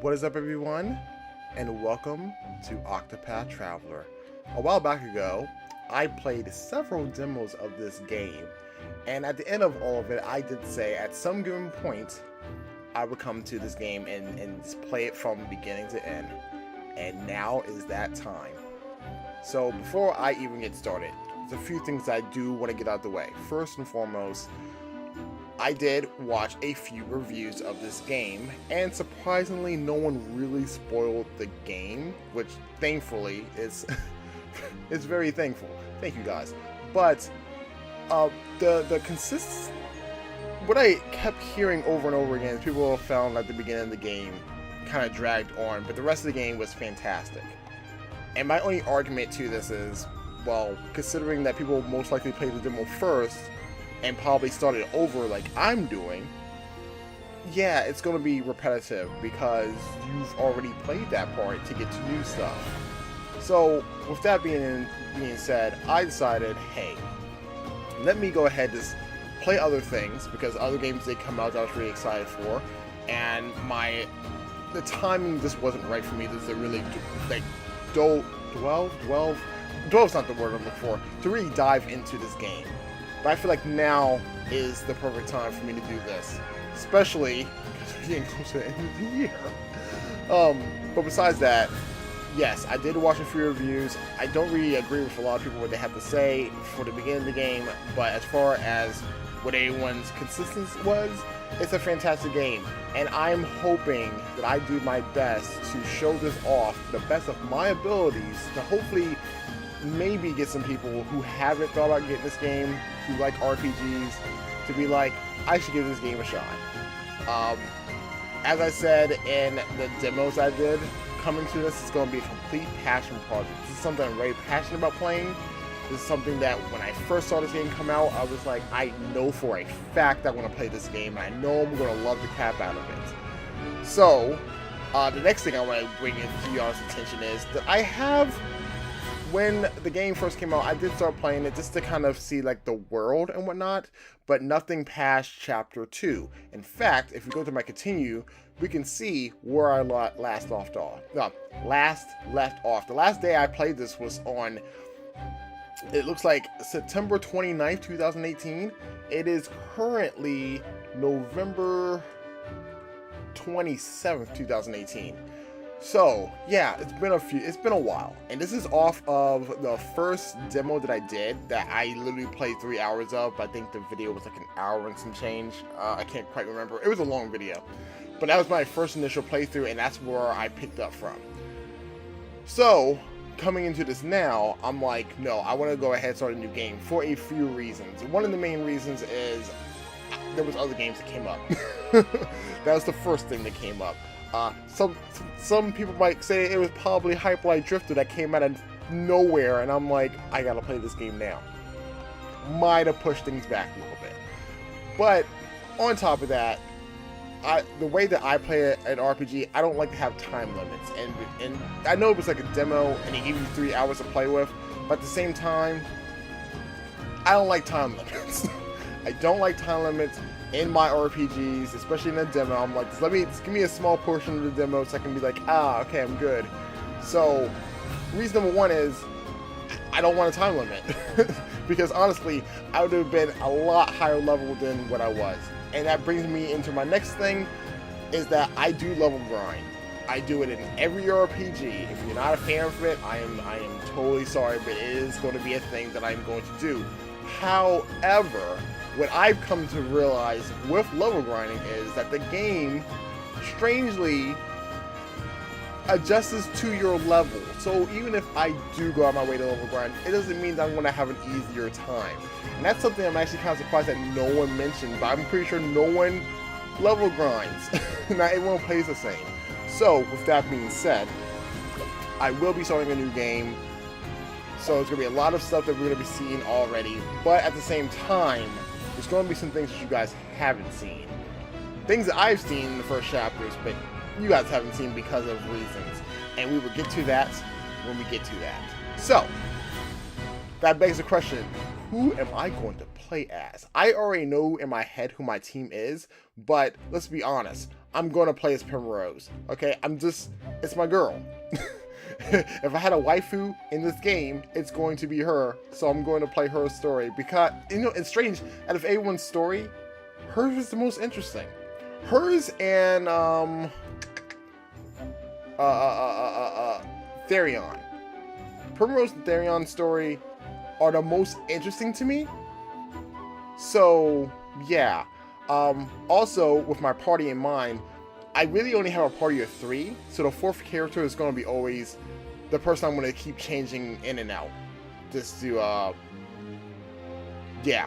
What is up, everyone, and welcome to Octopath Traveler. A while back ago, I played several demos of this game, and at the end of all of it, I did say at some given point, I would come to this game and play it from beginning to end. And now is that time. So before I even get started, there's a few things I do want to get out of the way. First and foremost, I did watch a few reviews of this game, and surprisingly, no one really spoiled the game, which thankfully is it's very thankful. Thank you guys. But what I kept hearing over and over again is people found at the beginning of the game kind of dragged on, but the rest of the game was fantastic. And my only argument to this is, well, considering that people most likely played the demo first and probably started over like I'm doing, yeah, it's going to be repetitive because you've already played that part to get to new stuff. So, with that being said, I decided, hey, let me go ahead and just play other things because other games did come out that I was really excited for, and the timing just wasn't right for me. This is a really dwell's not the word I'm looking for, to really dive into this game. But I feel like now is the perfect time for me to do this, especially because we're getting close to the end of the year. But besides that, yes, I did watch a few reviews. I don't really agree with a lot of people what they have to say for the beginning of the game, but as far as what everyone's consensus was, it's a fantastic game, and I'm hoping that I do my best to show this off to the best of my abilities to hopefully maybe get some people who haven't thought about getting this game, who like RPGs, to be like, I should give this game a shot. As I said in the demos I did, coming to this is going to be a complete passion project. This is something I'm very passionate about playing. This is something that when I first saw this game come out, I was like, I know for a fact I want to play this game, and I know I'm going to love the crap out of it. So, the next thing I want to bring into y'all's attention is that I have, when the game first came out, I did start playing it just to kind of see like the world and whatnot, but nothing past Chapter 2. In fact, if we go to my continue, we can see where I last left off. The last day I played this was on, it looks like September 29th, 2018. It is currently November 27th, 2018. So, yeah, it's been a while. And this is off of the first demo that I did that I literally played 3 hours of. I think the video was like an hour and some change. I can't quite remember. It was a long video. But that was my first initial playthrough, and that's where I picked up from. So, coming into this now, I'm like, no, I want to go ahead and start a new game for a few reasons. One of the main reasons is there was other games that came up. That was the first thing that came up. Some people might say it was probably Hyperlight Drifter that came out of nowhere, and I'm like, I gotta play this game now. Might have pushed things back a little bit. But on top of that, the way that I play an RPG, I don't like to have time limits. And I know it was like a demo and they gave you 3 hours to play with, but at the same time, I don't like time limits. I don't like time limits in my RPGs, especially in a demo. I'm like, just give me a small portion of the demo so I can be like, okay, I'm good. So, reason number one is, I don't want a time limit. Because honestly, I would have been a lot higher level than what I was. And that brings me into my next thing, is that I do level grind. I do it in every RPG. If you're not a fan of it, I am totally sorry, but it is going to be a thing that I'm going to do. However, what I've come to realize with level grinding is that the game, strangely, adjusts to your level. So even if I do go out my way to level grind, it doesn't mean that I'm going to have an easier time. And that's something I'm actually kind of surprised that no one mentioned, but I'm pretty sure no one level grinds. Not everyone plays the same. So, with that being said, I will be starting a new game. So there's going to be a lot of stuff that we're going to be seeing already. But at the same time, there's going to be some things that you guys haven't seen. Things that I've seen in the first chapters, but you guys haven't seen because of reasons. And we will get to that when we get to that. So, that begs the question, who am I going to play as? I already know in my head who my team is, but let's be honest, I'm going to play as Primrose, okay? It's my girl. If I had a waifu in this game, it's going to be her, so I'm going to play her story because, you know, it's strange, out of everyone's story, hers is the most interesting. Hers and, Therion. Primrose and Therion's story are the most interesting to me. So, yeah. Also, with my party in mind, I really only have a party of 3, so the 4th character is going to be always the person I'm going to keep changing in and out. Just to, yeah.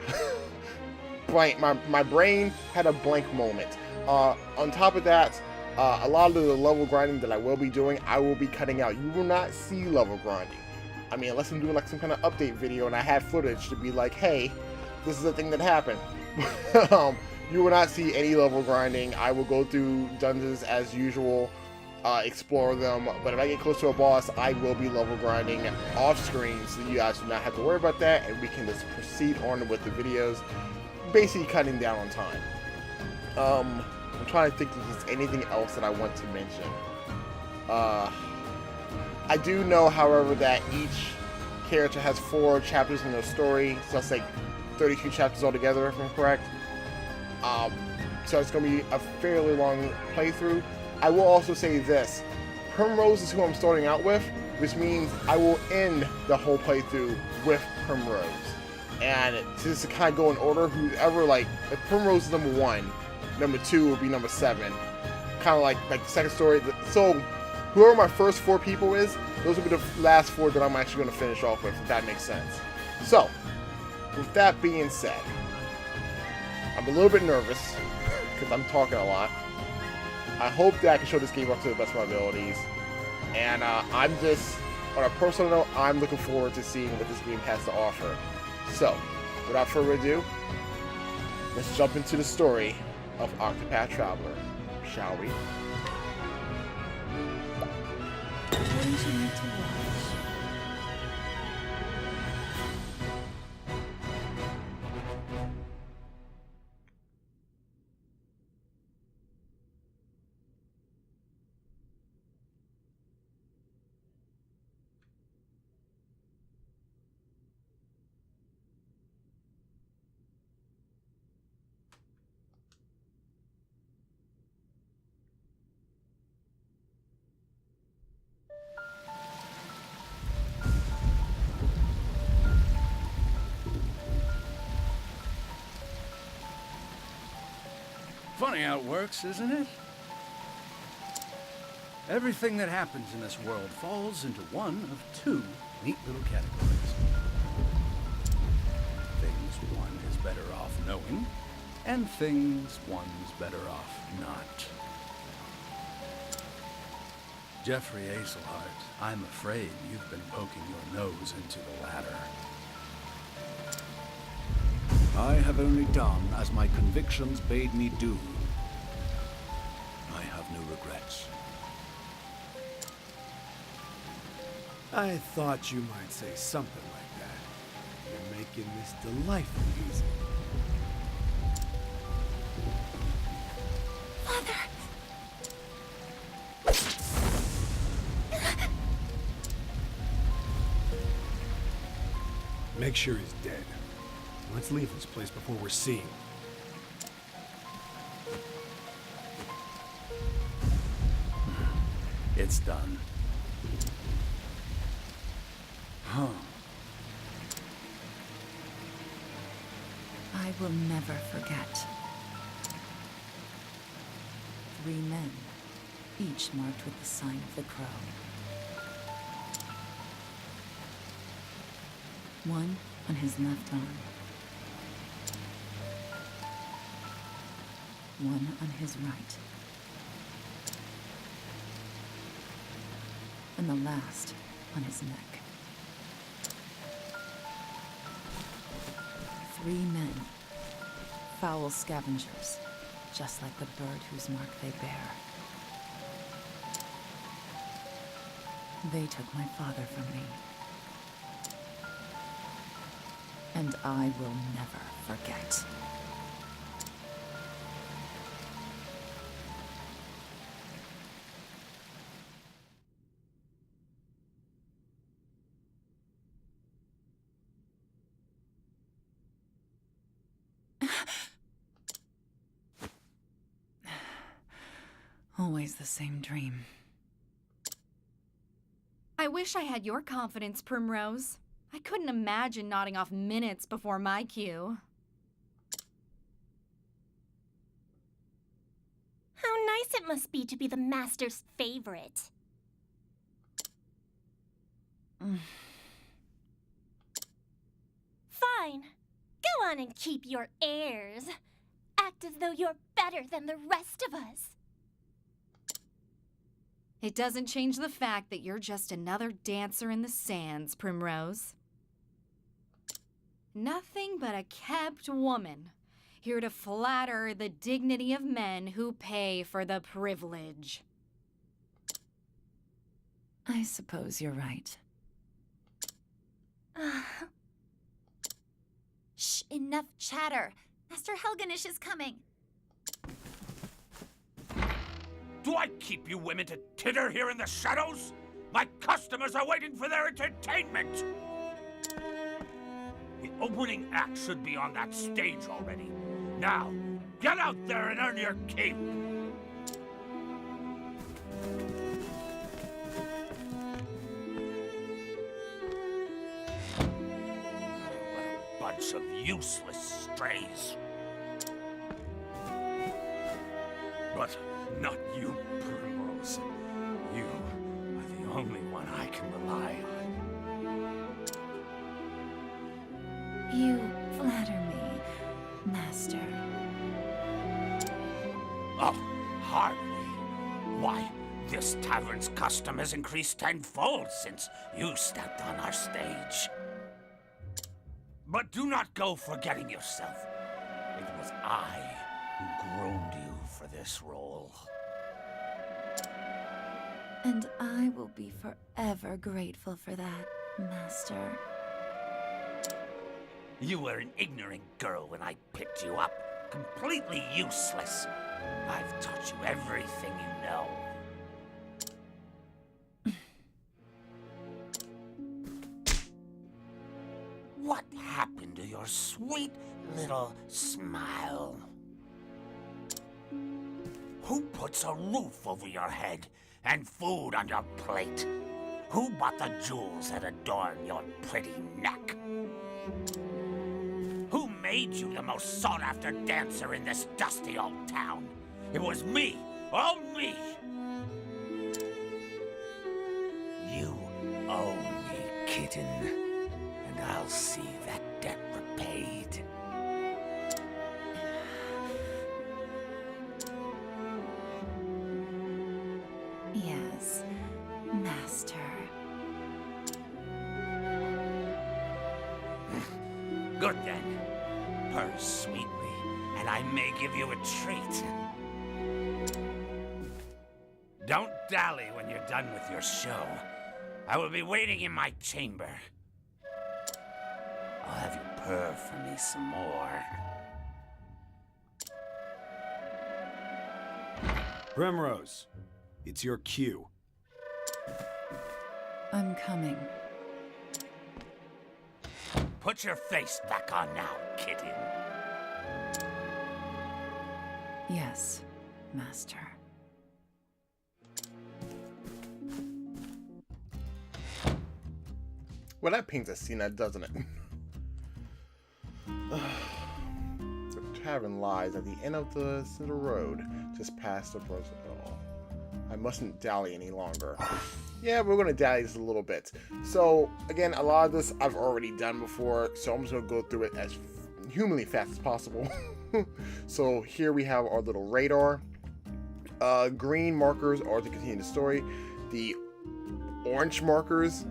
Blank. My brain had a blank moment. On top of that, a lot of the level grinding that I will be doing, I will be cutting out. You will not see level grinding. I mean, unless I'm doing like some kind of update video and I have footage to be like, hey, this is the thing that happened. You will not see any level grinding. I will go through dungeons as usual, explore them, but if I get close to a boss, I will be level grinding off screen, so you guys do not have to worry about that, and we can just proceed on with the videos, basically cutting down on time. I'm trying to think if there's anything else that I want to mention. I do know, however, that each character has 4 chapters in their story, so that's like 32 chapters altogether, if I'm correct. So it's going to be a fairly long playthrough. I will also say this. Primrose is who I'm starting out with, which means I will end the whole playthrough with Primrose. And just to kind of go in order, whoever, like, if Primrose is number 1, number 2 will be number 7. Kind of like the second story. So, whoever my first 4 people is, those will be the last 4 that I'm actually going to finish off with, if that makes sense. So, with that being said, I'm a little bit nervous, because I'm talking a lot. I hope that I can show this game up to the best of my abilities. And I'm just, on a personal note, I'm looking forward to seeing what this game has to offer. So, without further ado, let's jump into the story of Octopath Traveler, shall we? What did you need to watch? Funny how it works, isn't it? Everything that happens in this world falls into one of 2 neat little categories. Things one is better off knowing, and things one's better off not. Jeffrey Aselhart, I'm afraid you've been poking your nose into the latter. I have only done as my convictions bade me do. I have no regrets. I thought you might say something like that. You're making this delightfully easy. Make sure he's dead. Let's leave this place before we're seen. It's done. Huh. I will never forget. 3 men, each marked with the sign of the crow. One on his left arm. One on his right. And the last on his neck. 3 men. Foul scavengers, just like the bird whose mark they bear. They took my father from me. And I will never forget. Always the same dream. I wish I had your confidence, Primrose. I couldn't imagine nodding off minutes before my cue. How nice it must be to be the Master's favorite. Fine. Go on and keep your airs. Act as though you're better than the rest of us. It doesn't change the fact that you're just another dancer in the sands, Primrose. Nothing but a kept woman, here to flatter the dignity of men who pay for the privilege. I suppose you're right. Shh, enough chatter. Master Helganish is coming. Do I keep you women to titter here in the shadows? My customers are waiting for their entertainment! The opening act should be on that stage already. Now, get out there and earn your keep! What a bunch of useless strays. But not you, Primrose. You are the only one I can rely on. You flatter me, Master. Oh, hardly. Why, this tavern's custom has increased tenfold since you stepped on our stage. But do not go forgetting yourself. It was I who groomed you for this role. And I will be forever grateful for that, Master. You were an ignorant girl when I picked you up. Completely useless. I've taught you everything you know. What happened to your sweet little smile? Who puts a roof over your head and food on your plate? Who bought the jewels that adorn your pretty neck? Who made you the most sought-after dancer in this dusty old town? It was me, all me! You owe me, kitten, and I'll see that debt repaid. Yes, Master. Good then. Purr sweetly, and I may give you a treat. Don't dally when you're done with your show. I will be waiting in my chamber. I'll have you purr for me some more. Primrose, it's your cue. I'm coming. Put your face back on now, kitten. Yes, Master. Well, that paints a scene, that doesn't it? The tavern lies at the end of the little road, just past the Rose Hill. I mustn't dally any longer. Yeah, we're gonna dally this a little bit. So, again, a lot of this I've already done before, so I'm just gonna go through it as humanly fast as possible. So here we have our little radar. Green markers are to continue the story. The orange markers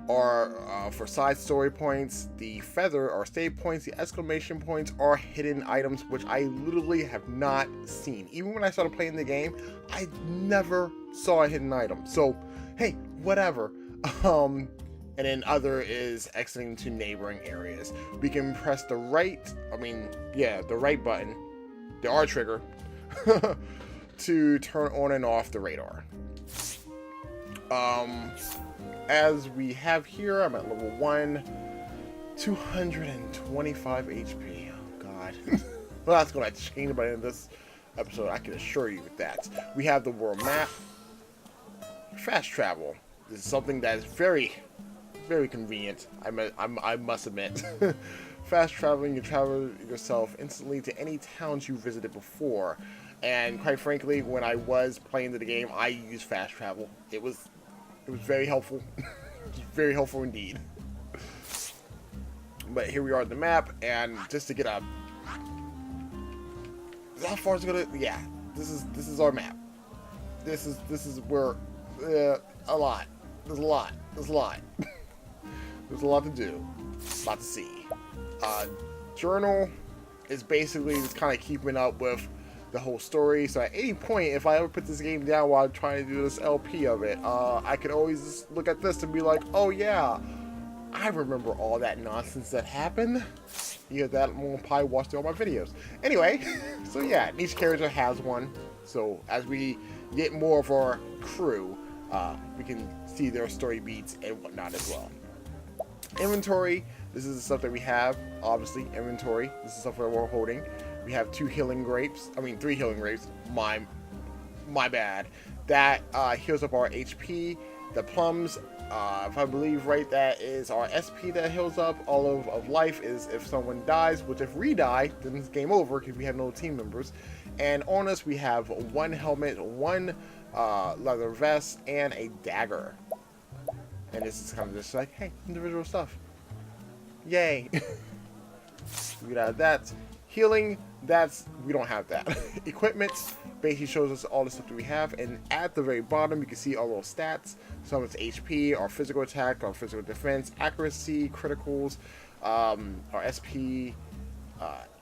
are for side story points. The feather are save points. The exclamation points are hidden items, which I literally have not seen. Even when I started playing the game, I never saw a hidden item. So, hey, whatever. and then other is exiting to neighboring areas. We can press the right button, the R trigger, to turn on and off the radar. As we have here, I'm at level 1, 225 HP. Oh god. Well, that's going to change by the end of this episode, I can assure you with that. We have the world map. Fast travel. This is something that is very, very convenient, I must admit. Fast traveling, you travel yourself instantly to any towns you visited before. And quite frankly, when I was playing the game, I used fast travel. It was very helpful. Very helpful indeed. But here we are at the map, and just to get a... How far is it gonna... Yeah, this is our map. This is where... a lot. There's a lot. There's a lot. There's a lot to do. A lot to see. Journal is basically just kind of keeping up with the whole story. So at any point, if I ever put this game down while I'm trying to do this LP of it, I could always just look at this and be like, oh yeah, I remember all that nonsense that happened. Yeah, that will probably watch through all my videos. Anyway, so yeah, each character has one. So as we get more of our crew, we can see their story beats and whatnot as well. Inventory, this is the stuff that we have. Obviously, inventory, this is stuff that we're holding. We have 3 healing grapes. My bad. That heals up our HP. The plums, if I believe right, that is our SP that heals up. All of life is if someone dies, which if we die, then it's game over because we have no team members. And on us, we have 1 helmet, 1 leather vest, and a dagger. And this is kind of just like, hey, individual stuff. Yay. We get out of that. Healing, we don't have that. Equipment basically shows us all the stuff that we have, and at the very bottom you can see our little stats. Some of it's HP, our physical attack, our physical defense, accuracy, criticals, our SP,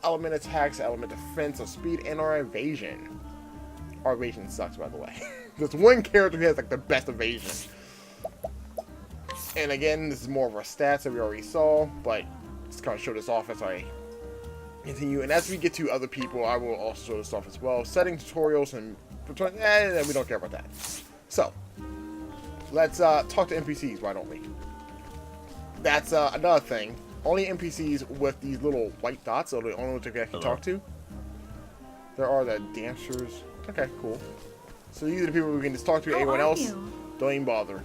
element attacks, element defense, our speed, and our evasion. Our evasion sucks, by the way. There's one character who has like the best evasion. And again, this is more of our stats that we already saw, but just kind of show this off as I continue. And as we get to other people, I will also show this off as well. Setting tutorials and we don't care about that. So let's talk to NPCs, why don't we? That's another thing. Only NPCs with these little white dots are the only ones that we actually talk to. There are the dancers. Okay, cool. So these are the people we can just talk to. Anyone else, don't even bother.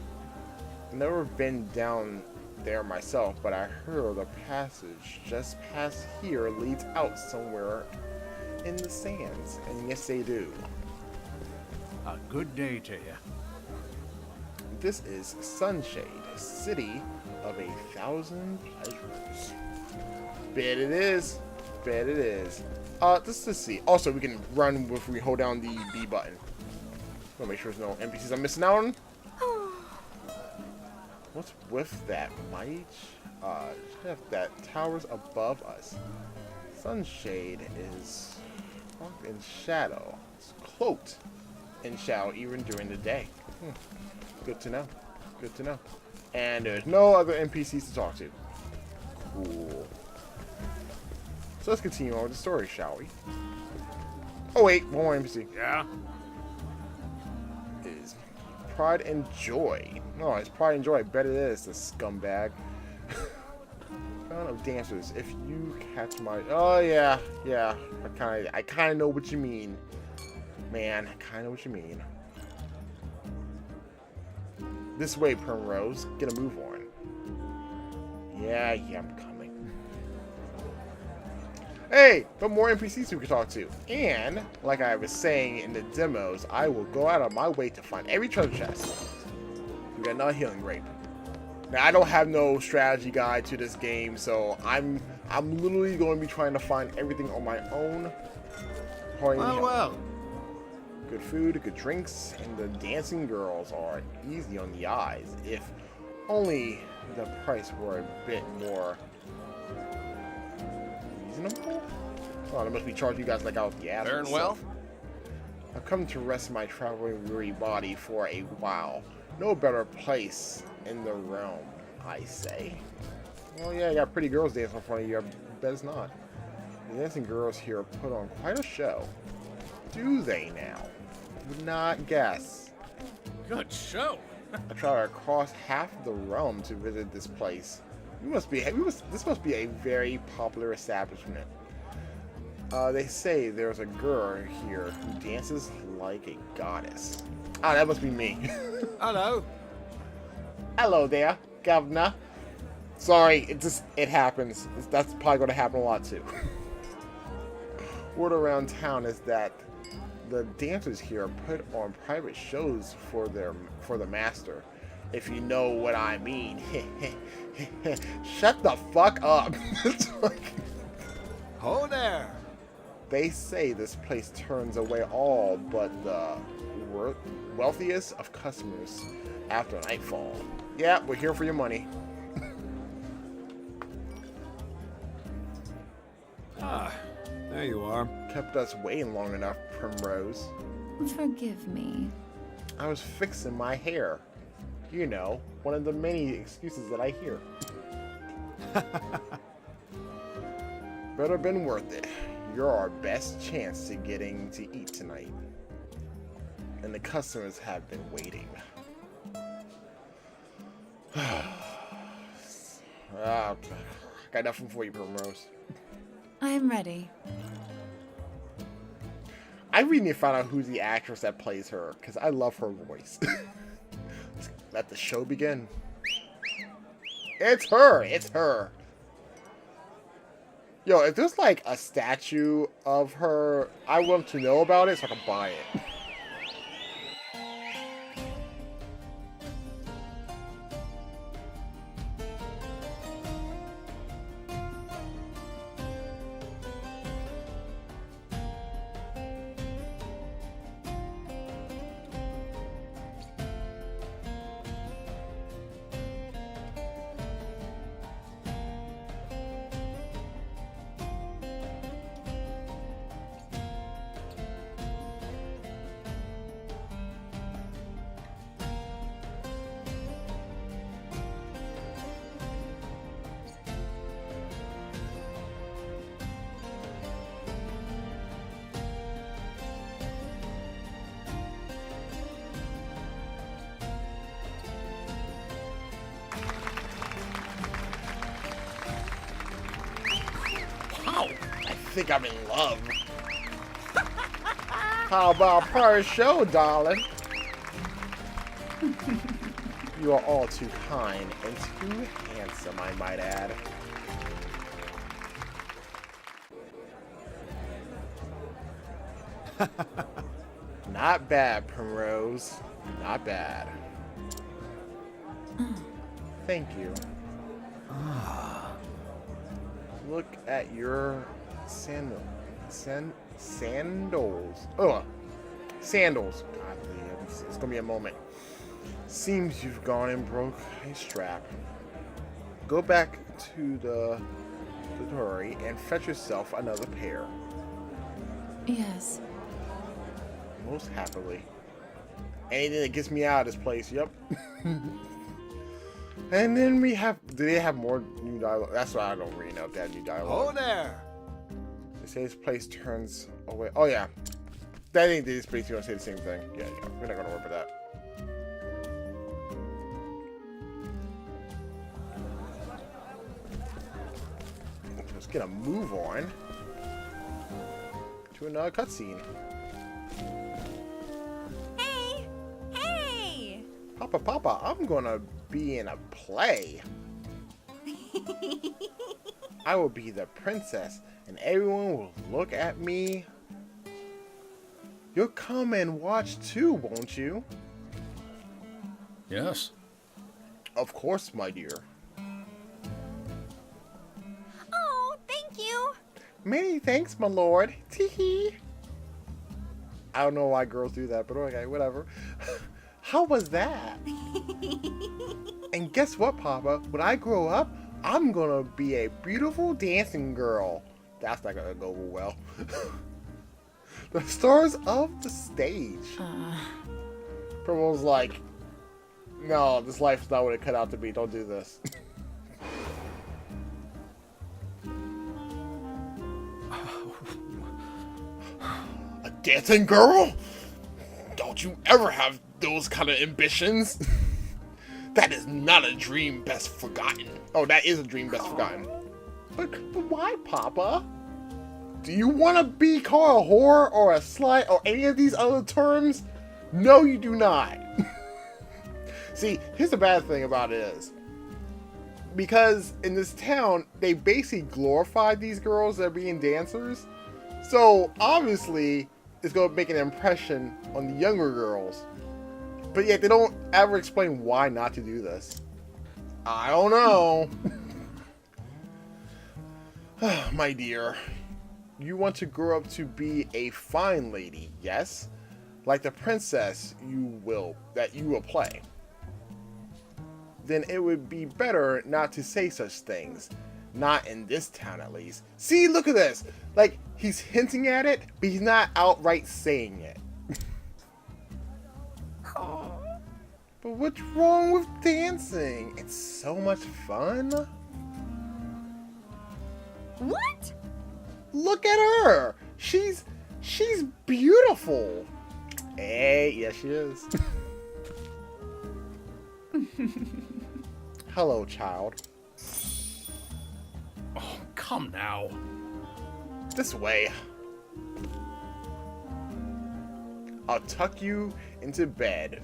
I've never been down there myself, but I heard the passage just past here leads out somewhere in the sands. And yes, they do. A good day to you. This is Sunshade, city of 1,000 pleasures. Bet it is. Bet it is. Just to see. Also, we can run if we hold down the B button. We'll make sure there's no NPCs I'm missing out on. What's with that mage? That towers above us. Sunshade is cloaked in shadow. It's cloaked in shadow even during the day. Good to know. Good to know. And there's no other NPCs to talk to. Cool. So let's continue on with the story, shall we? Oh wait, one more NPC. Yeah? Is Pride and Joy. No, it's Pride and Joy. I bet it is, the scumbag. Fountain of Dancers. If you catch my... Oh yeah, yeah. I kind of know what you mean. Man, I kind of know what you mean. This way, Primrose. Get a move on. Yeah, I'm coming. Hey, but more NPCs we can talk to. And, like I was saying in the demos, I will go out of my way to find every treasure chest. We got another healing grape. Now, I don't have no strategy guide to this game, so I'm literally going to be trying to find everything on my own. Well. Good food, good drinks, and the dancing girls are easy on the eyes. If only the price were a bit more reasonable. Oh, they must be charging you guys like out the ass. Faring well? I've come to rest my traveling weary body for a while. No better place in the realm. I say. Well, yeah, you got pretty girls dancing in front of you. I bet it's not. The dancing girls here put on quite a show. Do they now? Would not guess. Good show. I traveled across half the realm to visit this place. This must be a very popular establishment. They say there's a girl here who dances like a goddess. Ah, that must be me. Hello. Hello there, Governor. Sorry, it happens. That's probably going to happen a lot too. Word around town is that the dancers here put on private shows for the master. If you know what I mean. Shut the fuck up. Ho there. They say this place turns away all but the wealthiest of customers after nightfall. Yeah, we're here for your money. Ah, there you are. Kept us waiting long enough, Primrose. Forgive me. I was fixing my hair. You know, one of the many excuses that I hear. Better been worth it. You're our best chance to getting to eat tonight. And the customers have been waiting. Got nothing for you, Primrose. I'm ready. I really need to find out who's the actress that plays her, because I love her voice. Let the show begin. It's her! It's her! Yo, if there's like a statue of her, I want to know about it so I can buy it. I think I'm in love. How about per show, darling? You are all too kind and too handsome, I might add. Not bad, Primrose. Not bad. Thank you. Look at your sandals. Oh, sandals. God, it's gonna be a moment. Seems you've gone and broke a strap. Go back to the Dory and fetch yourself another pair. Yes. Most happily. Anything that gets me out of this place, yep. And then we have, do they have more new dialogue? That's why I don't really know if they have new dialogue. Ho there. They say this place turns away. Oh yeah. I think this place gonna say the same thing. Yeah, we're not gonna worry about that. Let's get a move on to another cutscene. Hey! Hey! Papa, I'm gonna be in a play. I will be the princess, and everyone will look at me. You'll come and watch too, won't you? Yes. Of course, my dear. Oh, thank you. Many thanks, my lord. Teehee. I don't know why girls do that, but okay, whatever. How was that? And guess what, Papa? When I grow up, I'm gonna be a beautiful dancing girl. That's not gonna go well. The stars of the stage. Primrose was like, No, this life's not what it cut out to be. Don't do this. A dancing girl? Don't you ever have those kind of ambitions? That is not a dream best forgotten. Oh, that is a dream best forgotten. But why, Papa? Do you want to be called a whore or a slut or any of these other terms? No, you do not. See, here's the bad thing about it is, because in this town, they basically glorified these girls that are being dancers. So, obviously, it's going to make an impression on the younger girls. But yet, they don't ever explain why not to do this. I don't know. My dear, you want to grow up to be a fine lady, yes? Like the princess that you will play. Then it would be better not to say such things. Not in this town, at least. See, look at this. Like, he's hinting at it, but he's not outright saying it. But what's wrong with dancing? It's so much fun. What? Look at her. She's beautiful. Hey, yes she is. Hello, child. Oh, come now. This way. I'll tuck you into bed,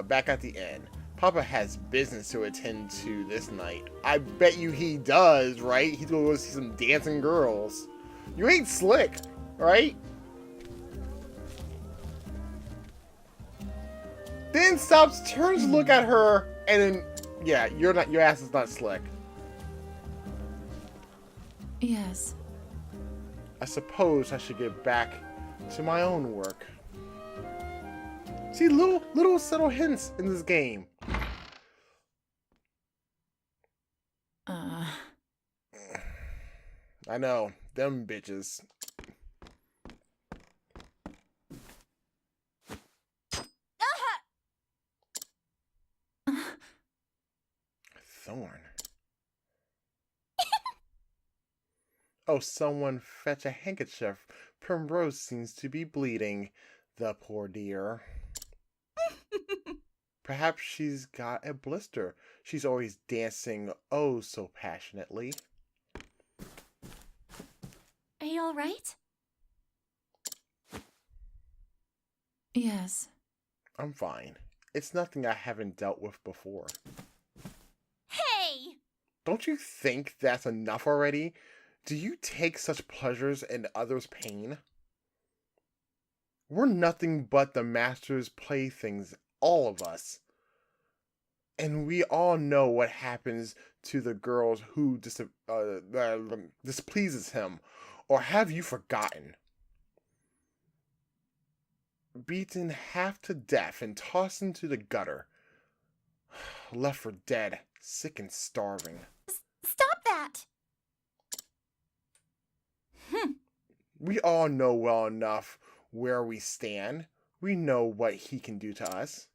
back at the inn. Papa has business to attend to this night. I bet you he does, right? He's gonna go see some dancing girls. You ain't slick, right? Then turns to look at her, and then, yeah, your ass is not slick. Yes. I suppose I should get back to my own work. See, little subtle hints in this game. I know, them bitches. Thorn. Oh, someone fetch a handkerchief. Primrose seems to be bleeding. The poor dear. Perhaps she's got a blister. She's always dancing oh so passionately. Are you alright? Yes. I'm fine. It's nothing I haven't dealt with before. Hey! Don't you think that's enough already? Do you take such pleasures in others' pain? We're nothing but the master's playthings, all of us. And we all know what happens to the girls who displeases him. Or have you forgotten? Beaten half to death and tossed into the gutter. Left for dead, sick and starving. Stop that! We all know well enough where we stand. We know what he can do to us.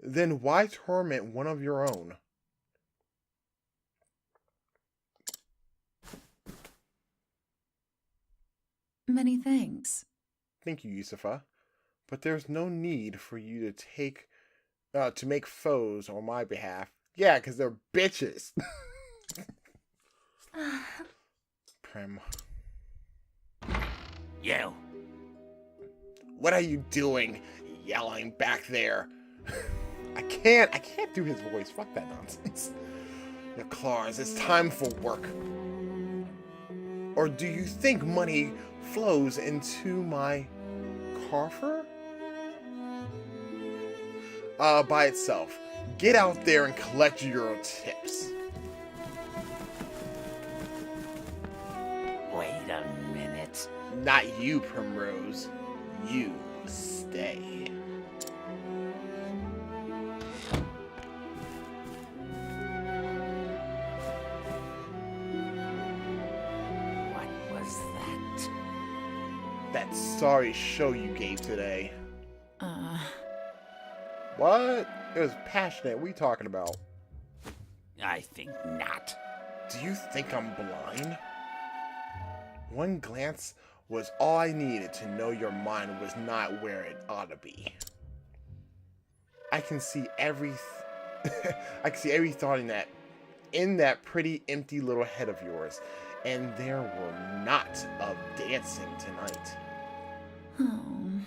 Then why torment one of your own? Many thanks. Thank you, Yusufa. But there's no need for you to make foes on my behalf. Yeah, because they're bitches. Prim. You. What are you doing? Yelling back there. I can't do his voice. Fuck that nonsense. Your claws, it's time for work. Or do you think money flows into my coffer? By itself. Get out there and collect your tips. Wait a minute. Not you, Primrose. You stay. What was that? That sorry show you gave today. What? It was passionate. What are you talking about? I think not. Do you think I'm blind? One glance was all I needed to know your mind was not where it ought to be. I can see every thought in that pretty empty little head of yours, and there were not of dancing tonight. Oh.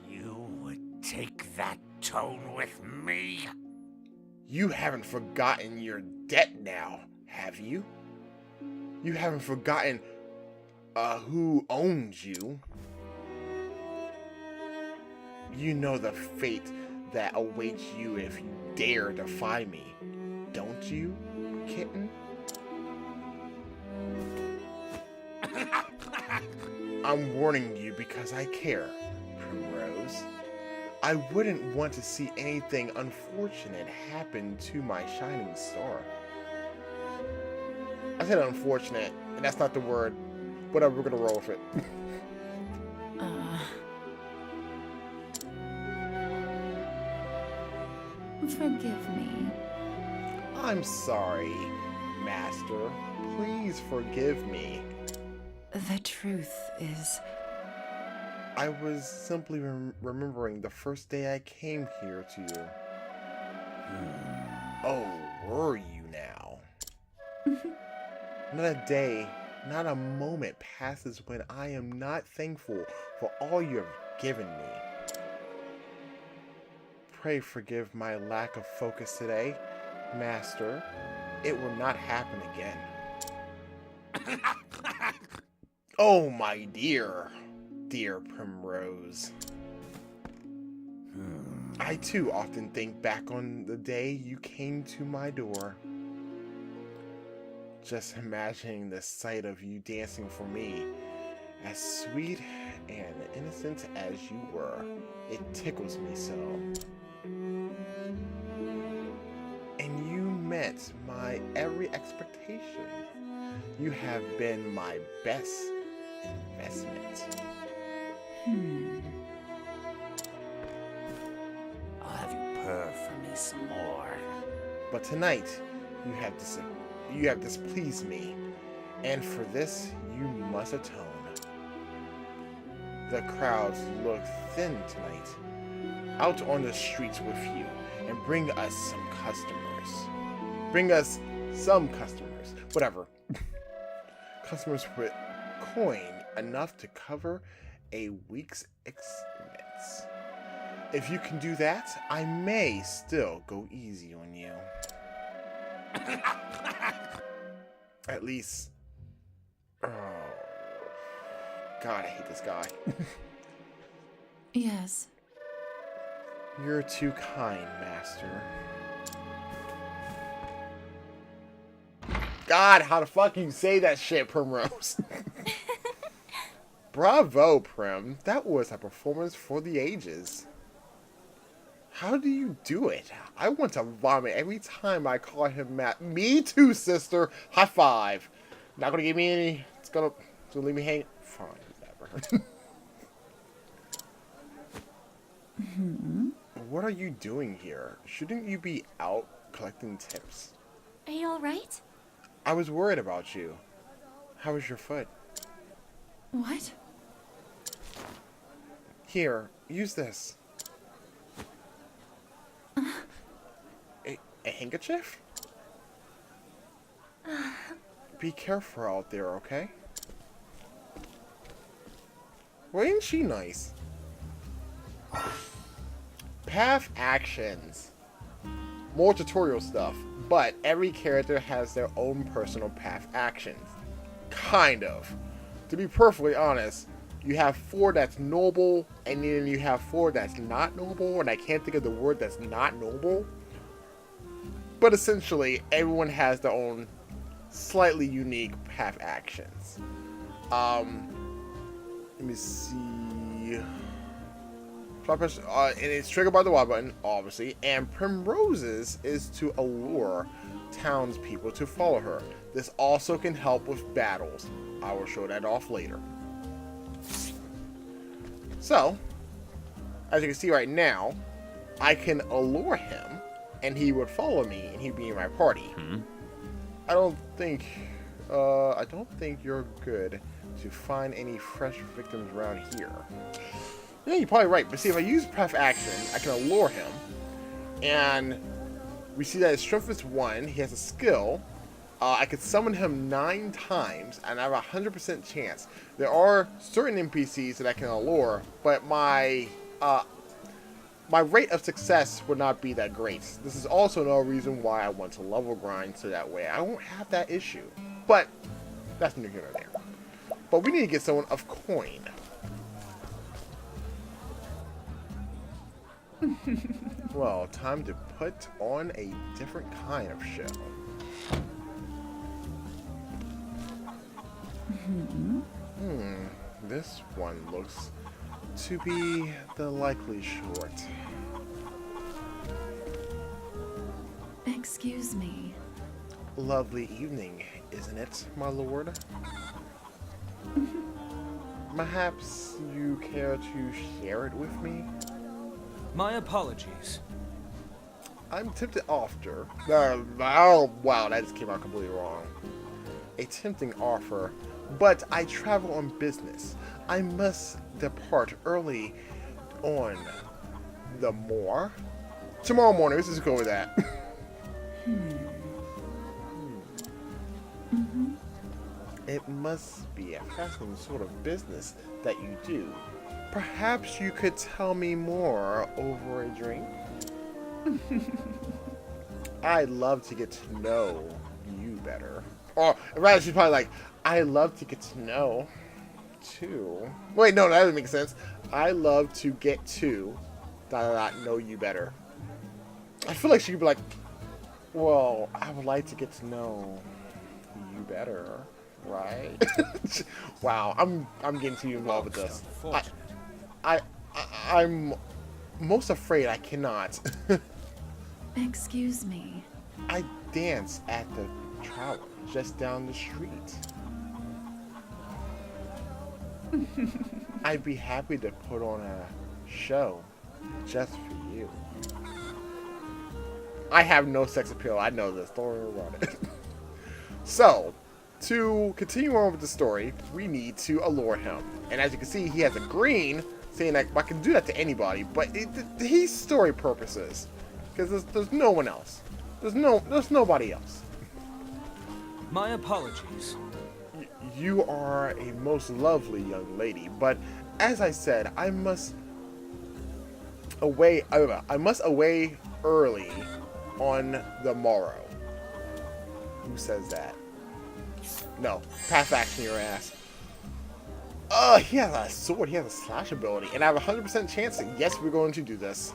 You would take that tone with me? You haven't forgotten your debt now, have you? You haven't forgotten who owns you. You know the fate that awaits you if you dare defy me, don't you, kitten? I'm warning you because I care, Primrose. I wouldn't want to see anything unfortunate happen to my shining star. I said unfortunate, and that's not the word. Whatever, we're gonna roll with it. Forgive me. I'm sorry, Master. Please forgive me. The truth is... I was simply remembering the first day I came here to you. Oh, were you now? Not a day, not a moment passes when I am not thankful for all you have given me. Pray forgive my lack of focus today, Master. It will not happen again. Oh, my dear Primrose. I too often think back on the day you came to my door. Just imagining the sight of you dancing for me, as sweet and innocent as you were, it tickles me so. And you met my every expectation. You have been my best investment. I'll have you purr for me some more. But tonight, you have displeased me, and for this you must atone. The crowds look thin tonight. Out on the streets with you, and bring us some customers. Bring us some customers. Whatever. Customers with coin enough to cover a week's expense. If you can do that, I may still go easy on you. At least... Oh... God, I hate this guy. Yes. You're too kind, Master. God, how the fuck you say that shit, Primrose? Bravo, Prim. That was a performance for the ages. How do you do it? I want to vomit every time I call him Matt. Me too, sister. High five. Not gonna give me any. It's gonna leave me hanging. Fine, whatever. What are you doing here? Shouldn't you be out collecting tips? Are you alright? I was worried about you. How was your foot? What? Here, use this. A handkerchief? Be careful out there, okay? Well, ain't she nice? Path actions. More tutorial stuff, but every character has their own personal path actions. Kind of. To be perfectly honest, you have 4 that's noble, and then you have 4 that's not noble, and I can't think of the word that's not noble. But essentially, everyone has their own slightly unique path actions. Let me see. And it's triggered by the Y button, obviously. And Primrose's is to allure townspeople to follow her. This also can help with battles. I will show that off later. So, as you can see right now, I can allure him, and he would follow me, and he'd be in my party. I don't think you're good to find any fresh victims around here. Yeah, you're probably right. But see, if I use pref action, I can allure him, and we see that his strength is 1. He has a skill. I could summon him 9 times, and I have a 100% chance. There are certain NPCs that I can allure, but my rate of success would not be that great. This is also no reason why I want to level grind, so that way I won't have that issue. But that's neither here nor there. But we need to get someone of coin. Well, time to put on a different kind of show. This one looks to be the likely short. Excuse me. Lovely evening, isn't it, my lord? Perhaps you care to share it with me? My apologies. I'm tempted after. Oh, wow, that just came out completely wrong. A tempting offer, but I travel on business. I must depart early on the moor. Tomorrow morning, let's just go with that. It must be a fascinating sort of business that you do. Perhaps you could tell me more over a drink? I'd love to get to know you better. Or rather, she's probably like, I'd love to get to know too. Wait, no, that doesn't make sense. I love to get to ... know you better. I feel like she could be like, well, I would like to get to know you better, right? Wow, I'm getting too involved with this. I'm most afraid I cannot. Excuse me. I dance at the trout just down the street. I'd be happy to put on a show just for you. I have no sex appeal. I know this. Don't worry about it. So, to continue on with the story, we need to allure him. And as you can see, he has a green, saying that I can do that to anybody, but he's story purposes. Because there's no one else. There's nobody else. My apologies. You are a most lovely young lady, but as I said, I must away early on the morrow. Who says that? No, pass action your ass. He has a sword, he has a slash ability, and I have a 100% chance that yes, we're going to do this.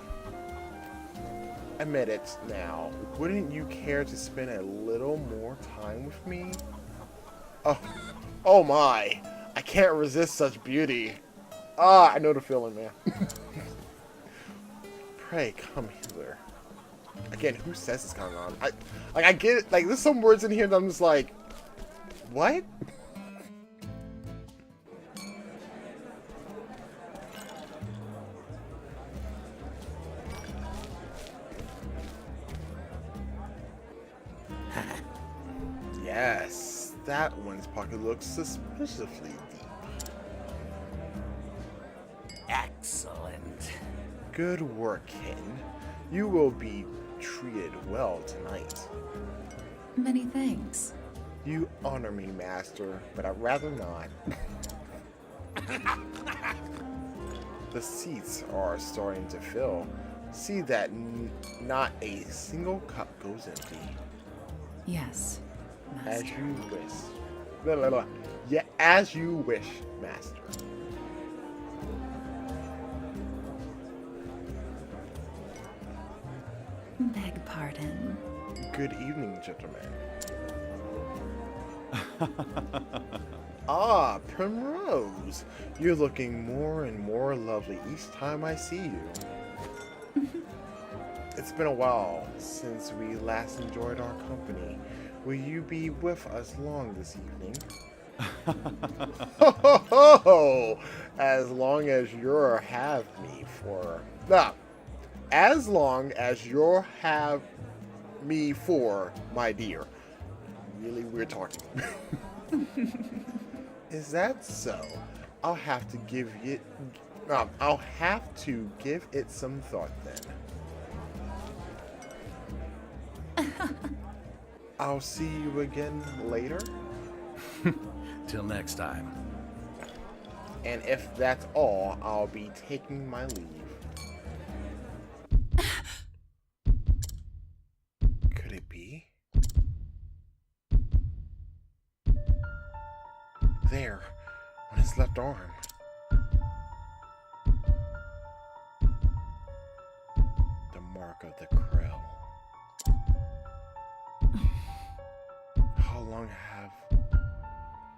Admit it now. Wouldn't you care to spend a little more time with me? Oh my. I can't resist such beauty. I know the feeling, man. Pray, come hither. Again, who says this going on? I get it. Like, there's some words in here that I'm just like, what? Yes, that one's pocket looks suspiciously deep. Excellent. Good work, kitten. You will be treated well tonight. Many thanks. You honor me, master, but I'd rather not. The seats are starting to fill. See that not a single cup goes empty. Yes, master. As you wish. Blah, blah, blah. Yeah, as you wish, master. Beg pardon. Good evening, gentlemen. Ah, Primrose. You're looking more and more lovely each time I see you. It's been a while since we last enjoyed our company. Will you be with us long this evening? Ho, ho, ho. As long as you're have me for... Nah. As long as you're have me for, my dear. Really weird talking. Is that so? I'll have to give it... I'll have to give it some thought then. I'll see you again later. Till next time. And if that's all, I'll be taking my leave. Could it be? There, on his left arm. The mark of the krill.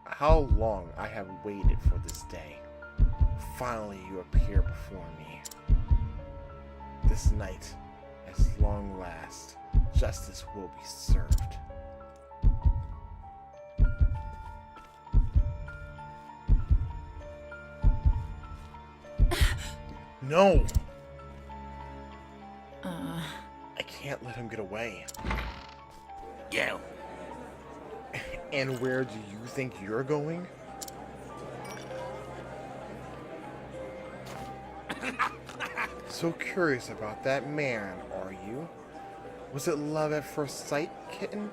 How long I have waited for this day. Finally you appear before me. This night, at long last, justice will be served. No! I can't let him get away. You. And where do you think you're going? So curious about that man, are you? Was it love at first sight, kitten?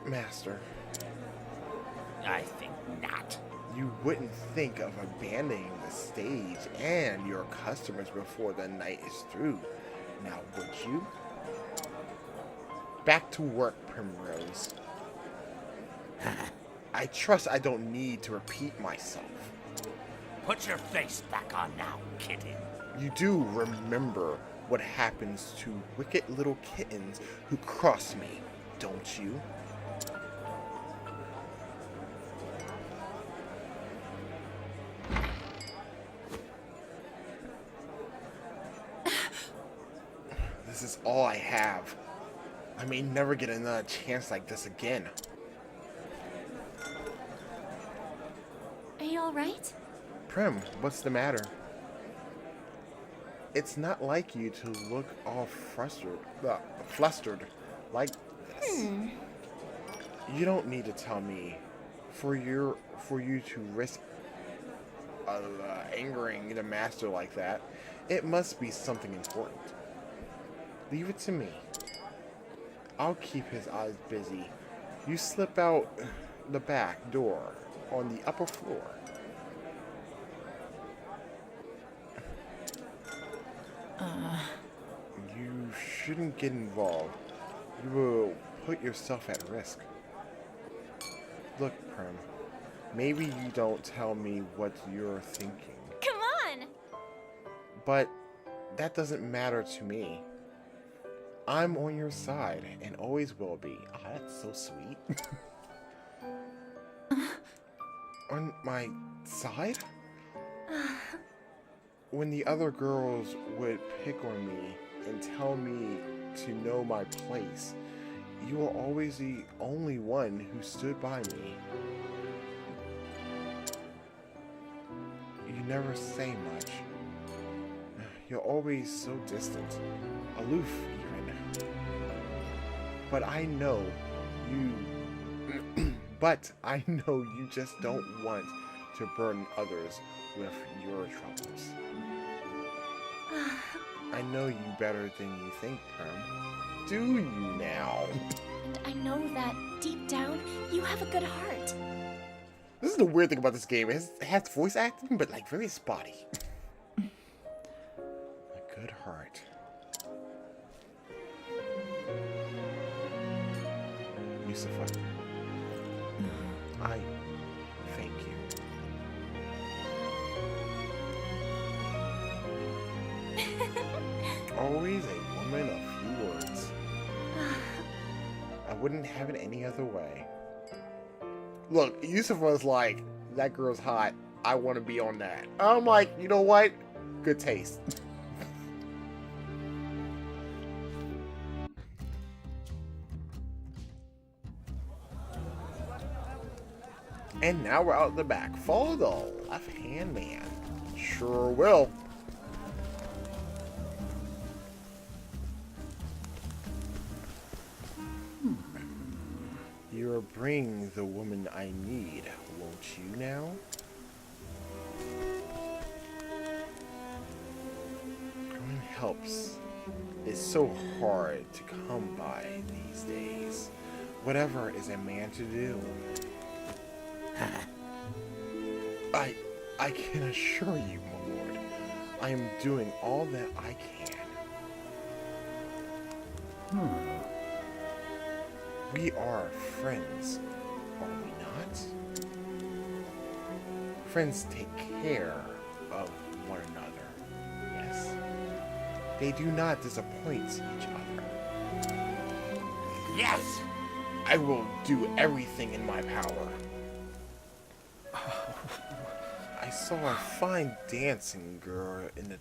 Master, I think not. you wouldn't think of abandoning the stage and your customers before the night is through, now would you? Back to work, Primrose. I trust I don't need to repeat myself. Put your face back on now, kitten. You do remember what happens to wicked little kittens who cross me, don't you? This is all I have. I may never get another chance like this again. Are you alright? Prim, what's the matter? It's not like you to look all flustered like this. You don't need to tell me for you to risk angering the master like that. It must be something important. Leave it to me. I'll keep his eyes busy. You slip out the back door on the upper floor. You shouldn't get involved. You will put yourself at risk. Look, Prim, maybe you don't tell me what you're thinking. Come on! But that doesn't matter to me. I'm on your side and always will be. Oh, that's so sweet. On my side? When the other girls would pick on me and tell me to know my place, you were always the only one who stood by me. You never say much. You're always so distant, aloof even. But I know you just don't want to burden others with your troubles. I know you better than you think, Prim. Do you now? And I know that, deep down, you have a good heart. This is the weird thing about this game. It has voice acting, but like very spotty. A good heart. Yusufa, I thank you. Always a woman of few words. I wouldn't have it any other way. Look, Yusuf was like, that girl's hot. I want to be on that. I'm like, you know what? Good taste. And now we're out the back. Follow the left-hand man. Sure will. You'll bring the woman I need, won't you now? Growing helps is so hard to come by these days. Whatever is a man to do. I can assure you, my lord, I am doing all that I can. We are friends, are we not? Friends take care of one another, yes? They do not disappoint each other. Yes! I will do everything in my power. I saw a fine dancing girl in the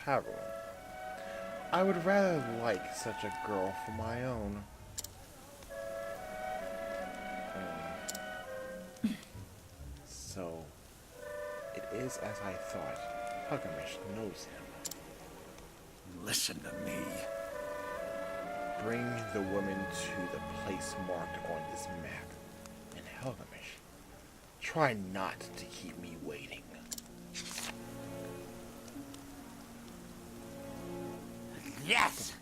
tavern. I would rather like such a girl for my own. So, it is as I thought. Hugamish knows him. Listen to me. Bring the woman to the place marked on this map. And Hugamish, try not to keep me waiting. Yes!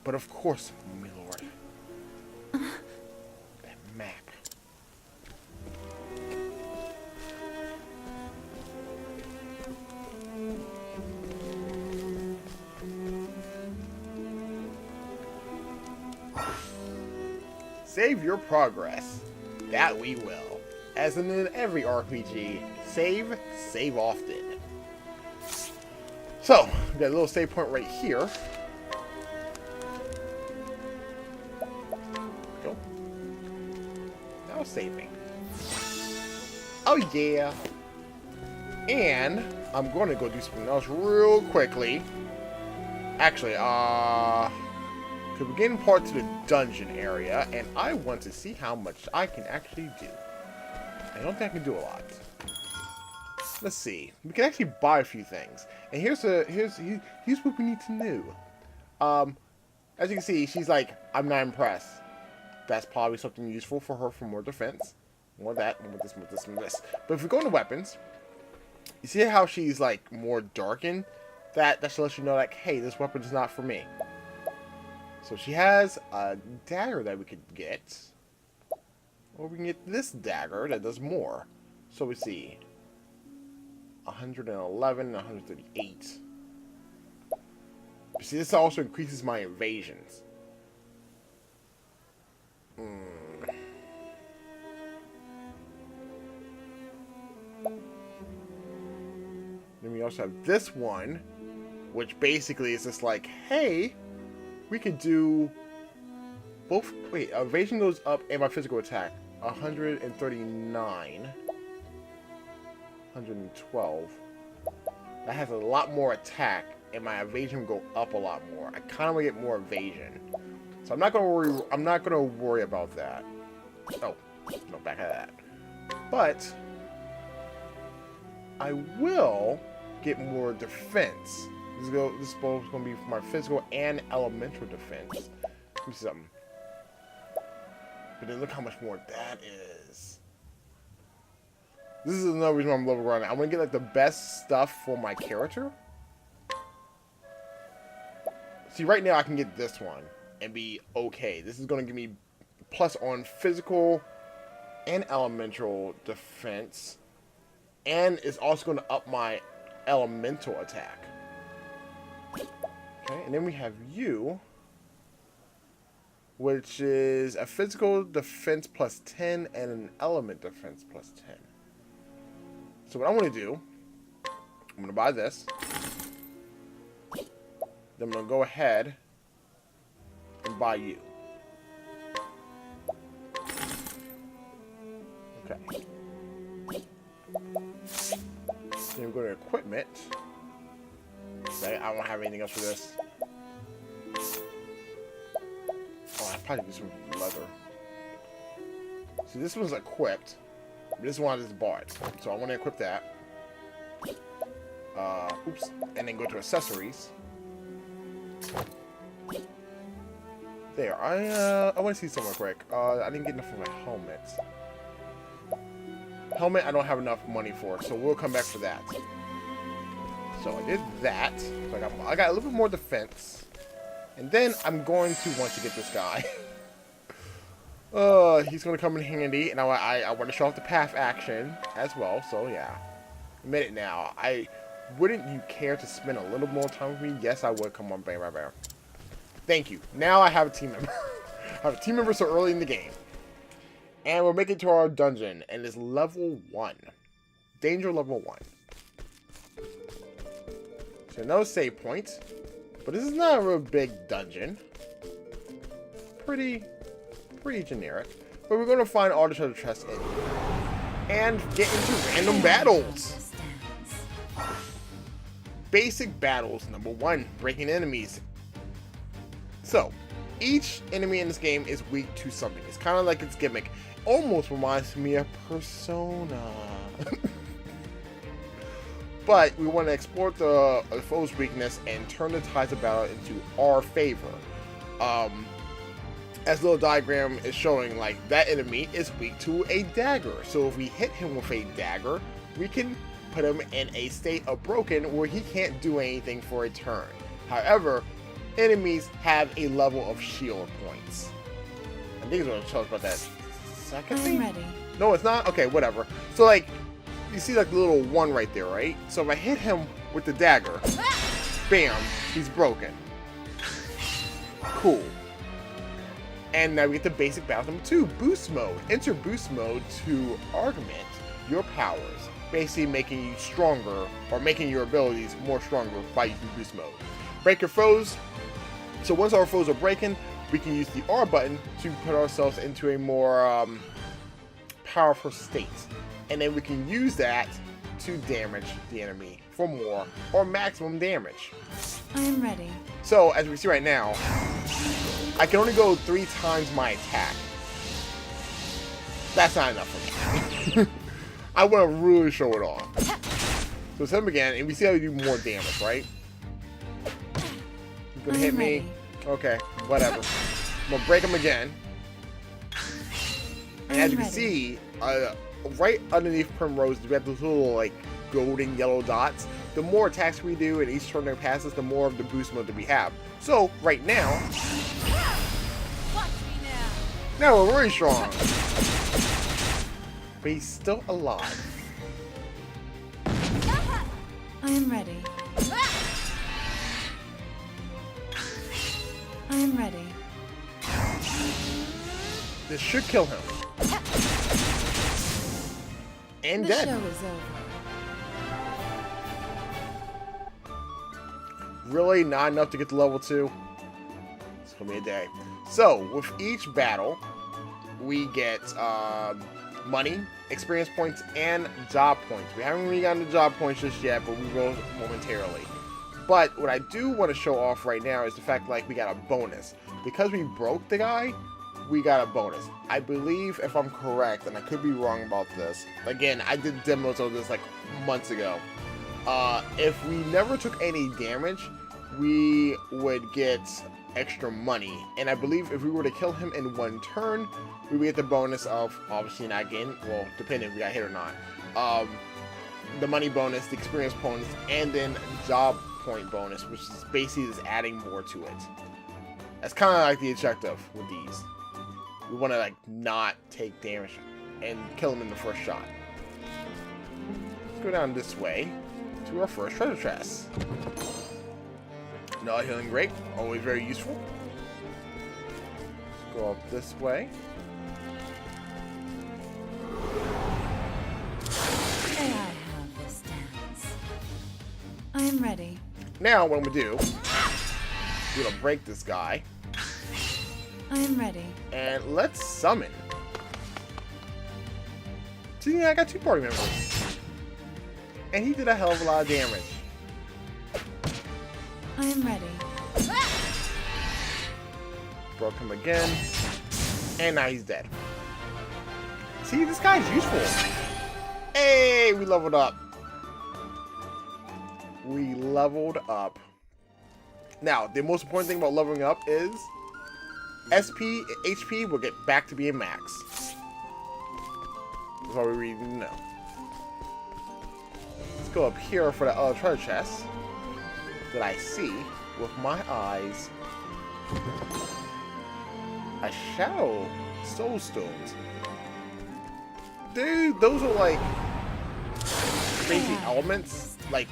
But of course, my lord. That map. Save your progress. That we will. As in every RPG, save often. So, we got a little save point right here. Go. Now saving. Oh yeah. And I'm going to go do something else real quickly. Actually, to begin part to the dungeon area, and I want to see how much I can actually do. I don't think I can do a lot. Let's see. We can actually buy a few things, and here's what we need to know. As you can see, she's like, I'm not impressed. That's probably something useful for her for more defense. More of that, more of this, more of this, more of this. But if we go into weapons, you see how she's like more darkened? That should let you know, like, hey, this weapon is not for me. So she has a dagger that we could get. Or we can get this dagger that does more. So we see 111, 138. You see, this also increases my evasions. Then we also have this one, which basically is just like, hey, we could do both. Wait, evasion goes up and my physical attack. 139. 112. That has a lot more attack, and my evasion will go up a lot more. I kind of want to get more evasion, so I'm not gonna worry. I'm not gonna worry about that. Oh, no, back at that. But I will get more defense. This is both going to be for my physical and elemental defense. Let me see something. But then look how much more that is. This is another reason why I'm level running. I want to get like the best stuff for my character. See, right now I can get this one and be okay. This is going to give me plus on physical and elemental defense. And it's also going to up my elemental attack. Okay, and then we have you, which is a physical defense plus 10 and an element defense plus 10. So what I'm going to do, I'm going to buy this. Then I'm going to go ahead and buy you. Okay. Then we go to equipment. I don't have anything else for this. Oh, I probably do some leather. See, this one's equipped. This one is barred. So I want to equip that. Oops. And then go to accessories. There. I want to see somewhere quick. I didn't get enough for my helmet. Helmet I don't have enough money for, so we'll come back for that. So I did that. So I got a little bit more defense. And then I'm going to want to get this guy. He's going to come in handy. And I want to show off the path action as well. So yeah. Admit it now. Wouldn't you care to spend a little more time with me? Yes, I would. Come on, bam, bam, bam. Thank you. Now I have a team member. I have a team member so early in the game. And we're making it to our dungeon. And it's level 1. Danger level 1. So no save point. But this is not a real big dungeon. Pretty generic. But we're going to find all the treasure chests in here. And get into random battles. Basic battles. Number 1. Breaking enemies. So, each enemy in this game is weak to something. It's kind of like its gimmick. Almost reminds me of Persona. But we want to exploit the foe's weakness and turn the tides of battle into our favor. As the little diagram is showing, like, that enemy is weak to a dagger. So if we hit him with a dagger, we can put him in a state of broken where he can't do anything for a turn. However, enemies have a level of shield points. I think it's going to tell us about that second thing? I'm ready. No, it's not? Okay, whatever. So, like, you see, like, the little 1 right there, right? So if I hit him with the dagger, bam, he's broken. Cool. And now we get the basic battle number 2, boost mode. Enter boost mode to augment your powers, basically making you stronger, or making your abilities more stronger by using boost mode. Break your foes. So once our foes are breaking, we can use the R button to put ourselves into a more powerful state. And then we can use that to damage the enemy for more or maximum damage. I am ready. So, as we see right now, I can only go 3 times my attack. That's not enough for me. I want to really show it off. So it's him again, and we see how we do more damage, right? He's gonna hit me. Okay, whatever. I'm gonna break him again. And as you can see, right underneath Primrose, we have those little, like, golden yellow dots. The more attacks we do in each turn that passes, the more of the boost mode that we have. So, right now... Now we're really strong. But he's still alive. I am ready. I am ready. This should kill him. And The dead. show is over. Really not enough to get to level 2? It's gonna be a day. So, with each battle, we get money, experience points, and job points. We haven't really gotten the job points just yet, but we will momentarily. But what I do want to show off right now is the fact, like, we got a bonus. Because we broke the guy, we got a bonus. I believe, if I'm correct, and I could be wrong about this, again, I did demos of this like months ago. If we never took any damage, we would get extra money. And I believe if we were to kill him in 1 turn, we would get the bonus of, obviously not getting, well, depending if we got hit or not, the money bonus, the experience points, and then job point bonus, which is basically just adding more to it. That's kind of like the objective with these. We want to, like, not take damage and kill him in the first shot. Let's go down this way to our first treasure chest. Another healing grape, always very useful. Let's go up this way. May I have this dance? I am ready. Now, what I'm gonna do, we're gonna break this guy. I am ready. And let's summon. See, I got 2 party members. And he did a hell of a lot of damage. I am ready. Broke him again. And now he's dead. See, this guy's useful. Hey, we leveled up. We leveled up. Now, the most important thing about leveling up is SP, HP will get back to being max. That's all we really need to know. Let's go up here for the other treasure chest that I see with my eyes. A shadow soul stones. Dude, those are like crazy elements. Like,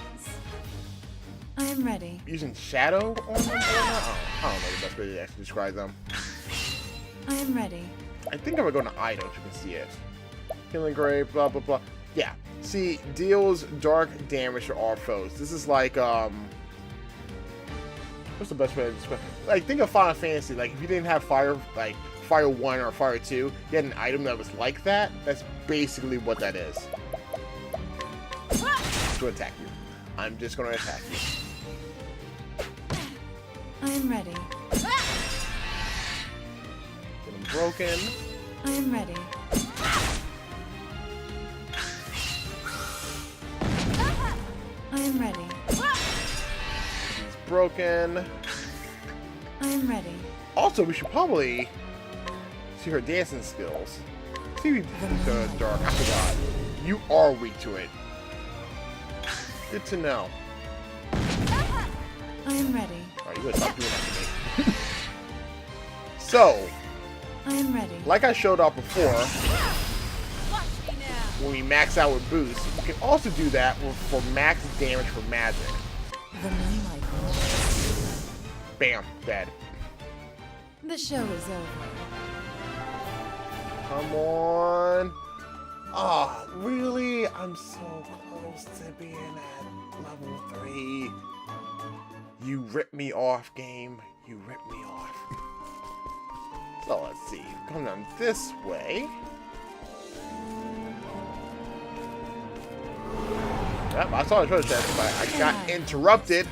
I am ready. using shadow on them? I don't know the best way to actually describe them. I am ready. I think I'm gonna go to items, you can see it. Healing Grave, blah blah blah. Yeah. See, deals dark damage to all foes. This is like, what's the best way to describe it? Like, think of Final Fantasy. Like, if you didn't have Fire 1 or Fire 2, you had an item that was like that. That's basically what that is. To attack you. I'm just gonna attack you. I am ready. Get him broken. I am ready. I am ready. He's broken. I am ready. Also, we should probably see her dancing skills. See if we go dark. I forgot. You are weak to it. Good to know. I am ready. Alright, you gotta stop doing that to me. So, I am ready. like I showed off before, when we max out with boost, we can also do that for max damage for magic. The moonlight glows. Bam, dead. The show is over. Come on. Ah, really? I'm so close to being at level 3. You ripped me off, game. You ripped me off. So let's see. Come down this way. Yep, I saw the treasure chest, but I got interrupted.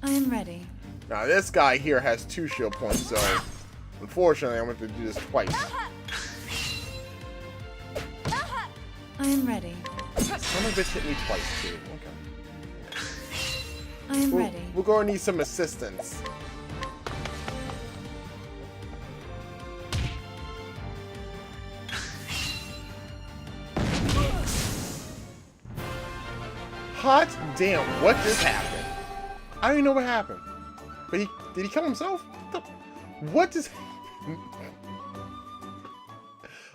I am ready. Now this guy here has 2 shield points, so unfortunately I'm going to have to do this twice. I am ready. Son of a bitch hit me twice too. Okay. I am ready. We're going to need some assistance. Hot damn, what just happened? I don't even know what happened. But did he kill himself? What just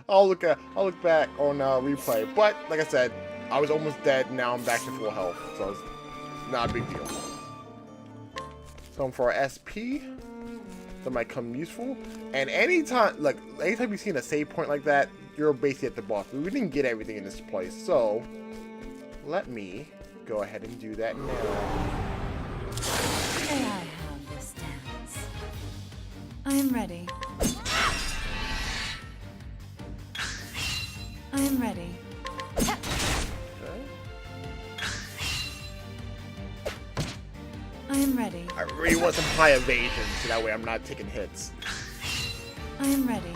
I'll look back on replay. But like I said, I was almost dead. Now I'm back to full health, so it's not a big deal. Going for our SP. That might come useful. And anytime you see a save point like that, you're basically at the boss. But we didn't get everything in this place, so let me go ahead and do that now. May I have this dance? I am ready. I am ready. Okay. I am ready. I really want some high evasion, so that way I'm not taking hits. I am ready.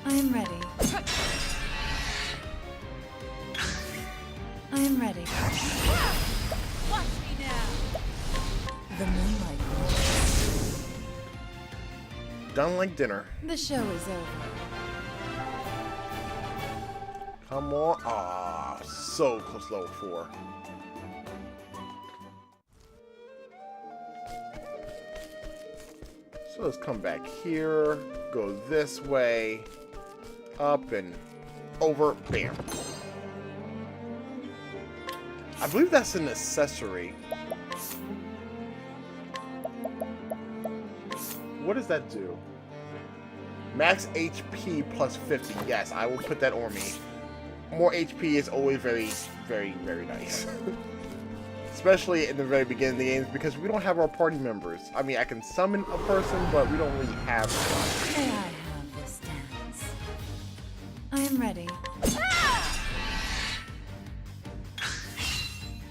I am ready. I am ready. Watch me now. The moonlight glows. Done like dinner. The show is over. Come on. Ah, so close to level 4. So let's come back here, go this way, up and over, bam. I believe that's an accessory. What does that do? Max HP plus 50. Yes, I will put that on me. More HP is always very, very, very nice. Especially in the very beginning of the games, because we don't have our party members. I mean, I can summon a person, but we don't really have one. May I have this dance? I am ready.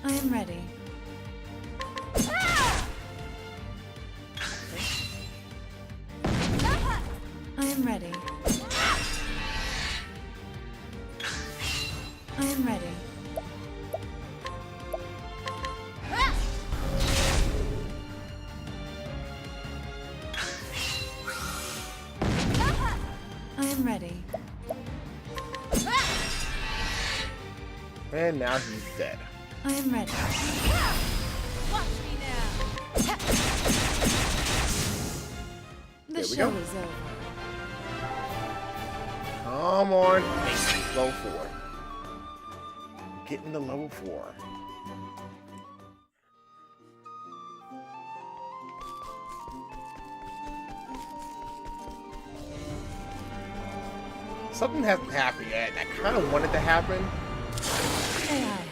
I am ready. am ready. I am ready. I am ready. And now he's dead. I am ready. Watch me now. The There we show go. is over. Come on. Level 4. Getting to level 4. Something hasn't happened yet. I kind of want it to happen. May I have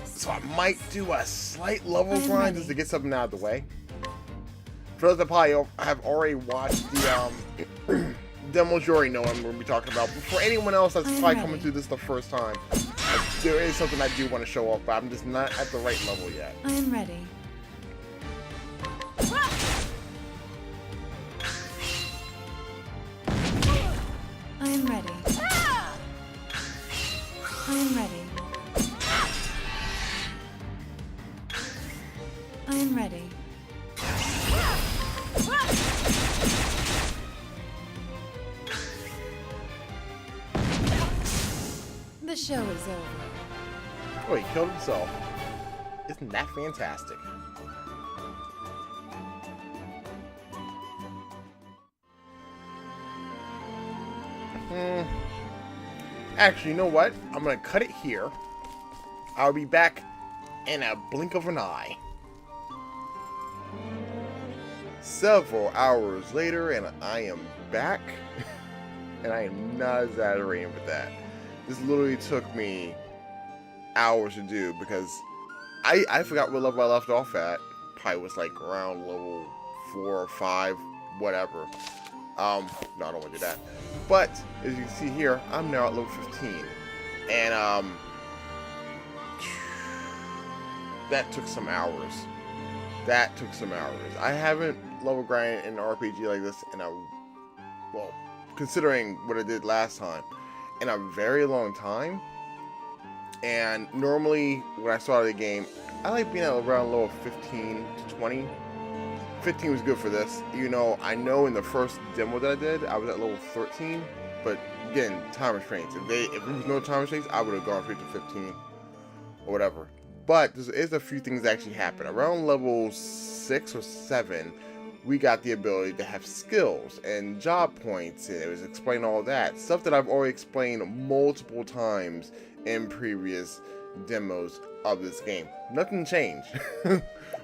this? So I might do a slight level I'm grind ready. just to get something out of the way. For those that probably have already watched the demos, you already know what I'm going to be talking about. But for anyone else that's I'm probably ready. coming through this the first time, there is something I do want to show off, but I'm just not at the right level yet. I am ready. I am ready. I am ready. I am ready. The show is over. Oh, he killed himself. Isn't that fantastic? Actually, you know what? I'm gonna cut it here. I'll be back in a blink of an eye. Several hours later, and I am back. And I am not exaggerating with that. This literally took me hours to do because I forgot what level I left off at. Probably was like around level 4 or 5, whatever. No, I don't want to do that. But as you can see here, I'm now at level 15, and that took some hours. That took some hours. I haven't level grinded in an RPG like this in a, well, considering what I did last time, in a very long time. And normally when I started the game, I like being at around level 15 to 20. 15 was good for this. You know, I know in the first demo that I did, I was at level 13, but again, time restraints. If there was no time restraints, I would have gone straight to 15 or whatever. But there is a few things that actually happen. Around level 6 or 7, we got the ability to have skills and job points, and it was explaining all that. Stuff that I've already explained multiple times in previous demos of this game. Nothing changed,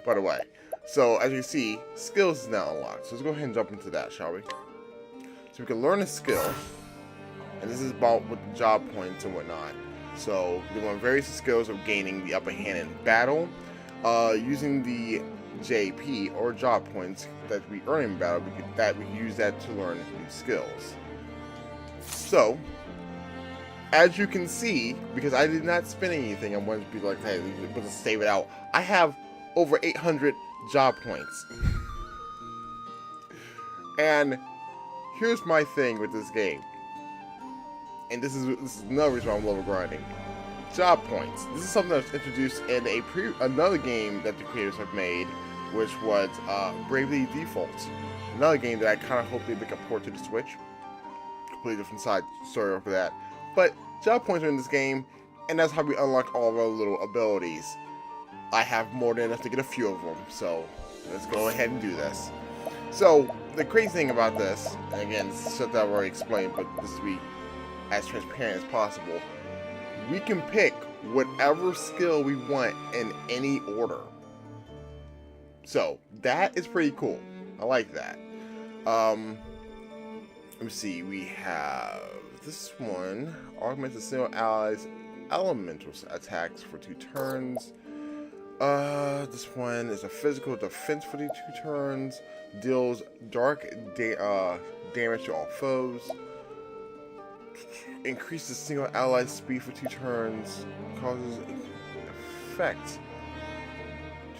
by the way. So, as you see, skills is now unlocked. So let's go ahead and jump into that, shall we? So we can learn a skill, and this is about with the job points and whatnot. So, we want various skills of gaining the upper hand in battle, using the JP or job points that we earn in battle. We can use that to learn new skills. So, as you can see, because I did not spend anything, I wanted to be like, hey, let's save it out. I have over 800 job points. And here's my thing with this game. And this is another reason why I'm level grinding. Job points. This is something that's introduced in another game that the creators have made, which was Bravely Default. Another game that I kind of hope they make a port to the Switch. Completely different side story over that. But job points are in this game, and that's how we unlock all of our little abilities. I have more than enough to get a few of them, so let's go ahead and do this. So, the crazy thing about this, and again, stuff that I've already explained, but this will be as transparent as possible, we can pick whatever skill we want in any order. So, that is pretty cool. I like that. Let me see, we have this one, augments a single ally's elemental attacks for 2 turns. This one is a physical defense for the 2 turns, deals dark damage to all foes, increases single ally's speed for 2 turns, causes effect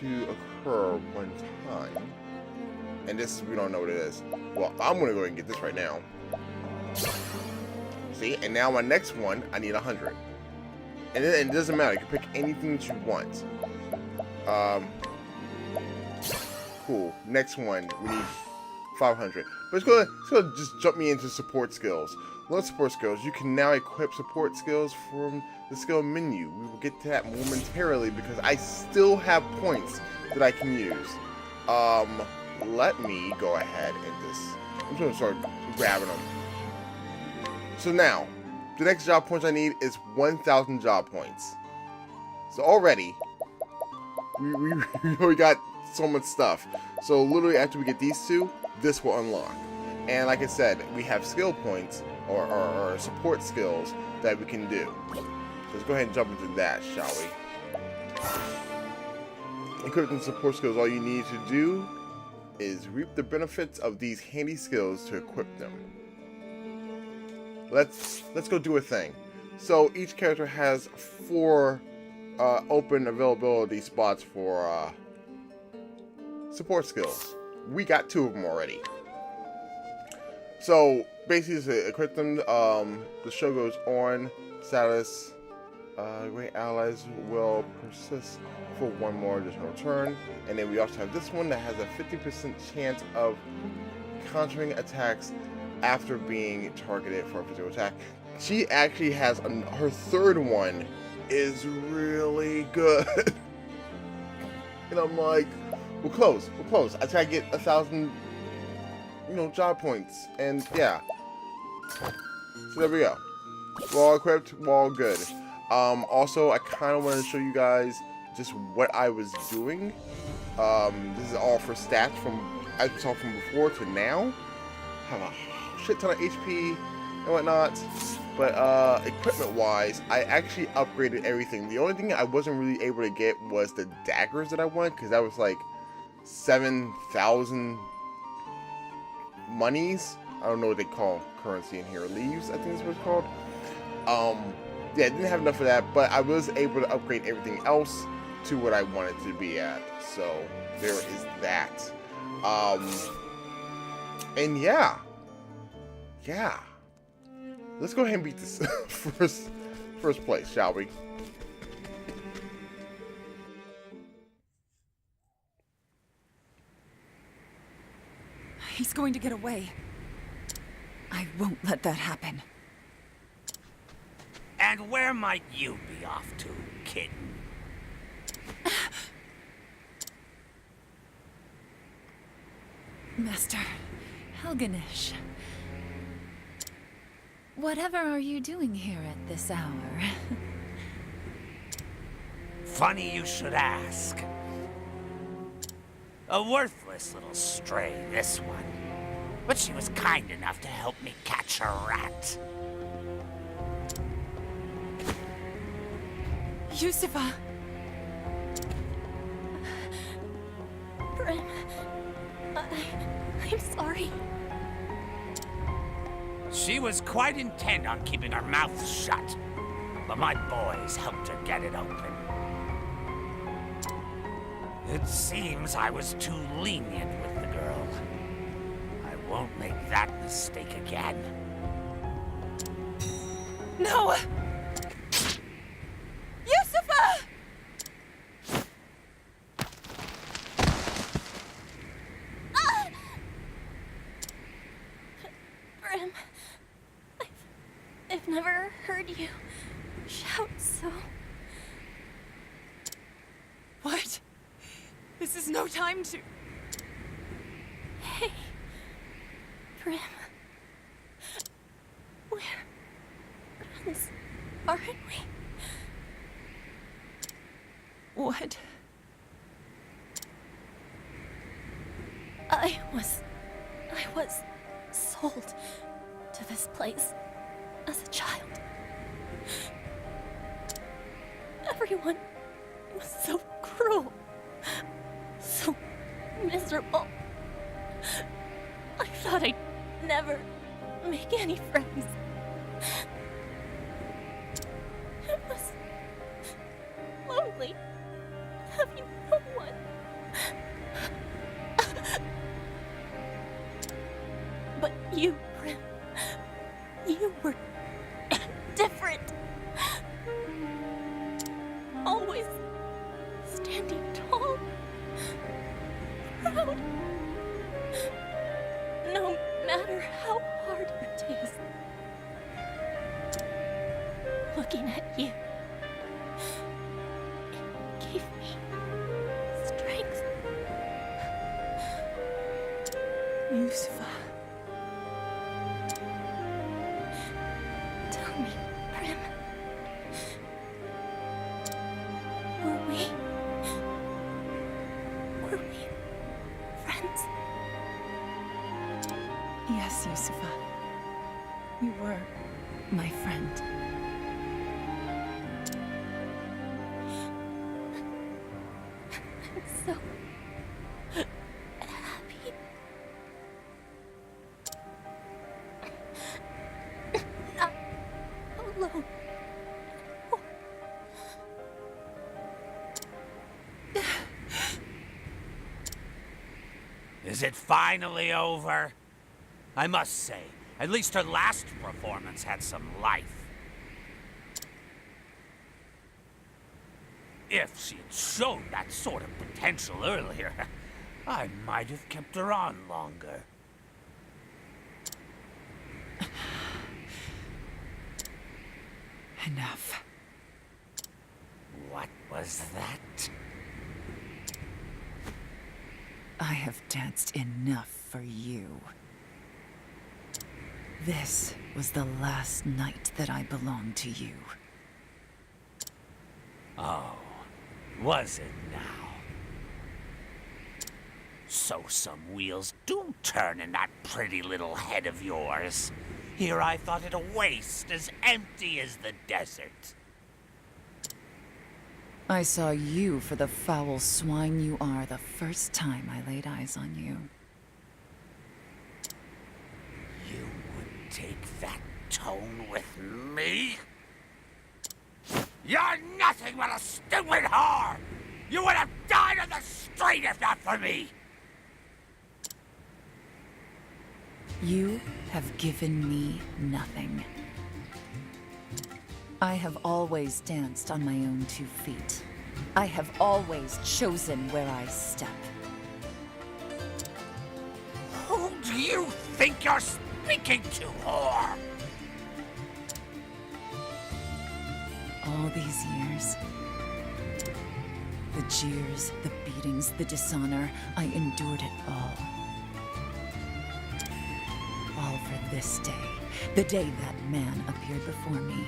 to occur 1 time. And this, we don't know what it is. Well, I'm gonna go ahead and get this right now. See, and now my next one, I need 100. And it doesn't matter. You can pick anything that you want. Cool. Next one, we need 500. But it's gonna just jump me into support skills. Learn support skills. You can now equip support skills from the skill menu. We will get to that momentarily because I still have points that I can use. Let me go ahead and I'm just gonna start grabbing them. So now, the next job points I need is 1,000 job points. So already, we got so much stuff. So literally after we get these two, this will unlock. And like I said, we have skill points or support skills that we can do. So let's go ahead and jump into that, shall we? Equipping support skills, all you need to do is reap the benefits of these handy skills to equip them. Let's go do a thing. So each character has 4 open availability spots for support skills. We got 2 of them already. So basically to equip them, the show goes on. Status, great allies will persist for 1 more additional turn. And then we also have this one that has a 50% chance of countering attacks after being targeted for a physical attack. She actually has her 3rd one is really good. And I'm like, we're close. I try to get 1,000, job points, and yeah. So there we go. We're all equipped. We're all good. Also, I kind of wanted to show you guys just what I was doing. This is all for stats from as we saw from before to now. Have a shit ton of HP and whatnot. But equipment-wise, I actually upgraded everything. The only thing I wasn't really able to get was the daggers that I want, because that was like 7,000 monies. I don't know what they call currency in here. Leaves, I think is what it's called. Yeah, I didn't have enough of that, but I was able to upgrade everything else to what I wanted to be at. So there is that. And yeah. Let's go ahead and beat this first place, shall we? He's going to get away. I won't let that happen. And where might you be off to, kitten? Master Helganish. Whatever are you doing here at this hour? Funny you should ask. A worthless little stray, this one. But she was kind enough to help me catch a rat. Yusufa! Prim, I'm sorry. She was quite intent on keeping her mouth shut, but my boys helped her get it open. It seems I was too lenient with the girl. I won't make that mistake again. No! Yusufa! Prim, I've never heard you shout so. What? This is no time to... Hey, Prim. We're friends, aren't we? What? I was sold to this place as a child. Everyone was so cruel, so miserable. I thought I'd never make any friends. It was lonely having no one. But you, Prim, Yusufa. Tell me, Prim. Were we friends? Yes, Yusufa. You were my friend. I'm so happy. Not alone. Is it finally over? I must say, at least her last performance had some life. If she had shown that sort of potential earlier, I might have kept her on longer. Enough. What was that? I have danced enough for you. This was the last night that I belonged to you. Oh, was it now? So some wheels do turn in that pretty little head of yours. Here I thought it a waste, as empty as the desert. I saw you for the foul swine you are the first time I laid eyes on you. You would take that tone with me? You're nothing but a stupid whore! You would have died on the street if not for me! You have given me nothing. I have always danced on my own 2 feet. I have always chosen where I step. Who do you think you're speaking to, whore? All these years, the jeers, the beatings, the dishonor, I endured it all. All for this day, the day that man appeared before me.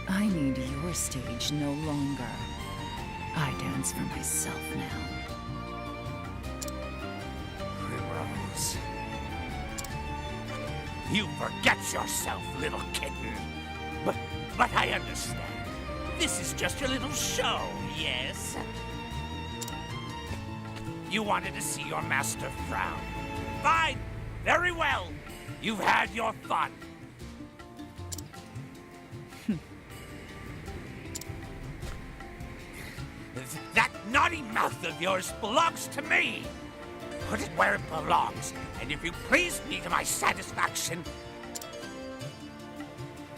I need your stage no longer. I dance for myself now. Primrose. You forget yourself, little kitten. But I understand. This is just your little show, yes? You wanted to see your master frown. Fine. Very well. You've had your fun. That naughty mouth of yours belongs to me. Put it where it belongs, and if you please me to my satisfaction,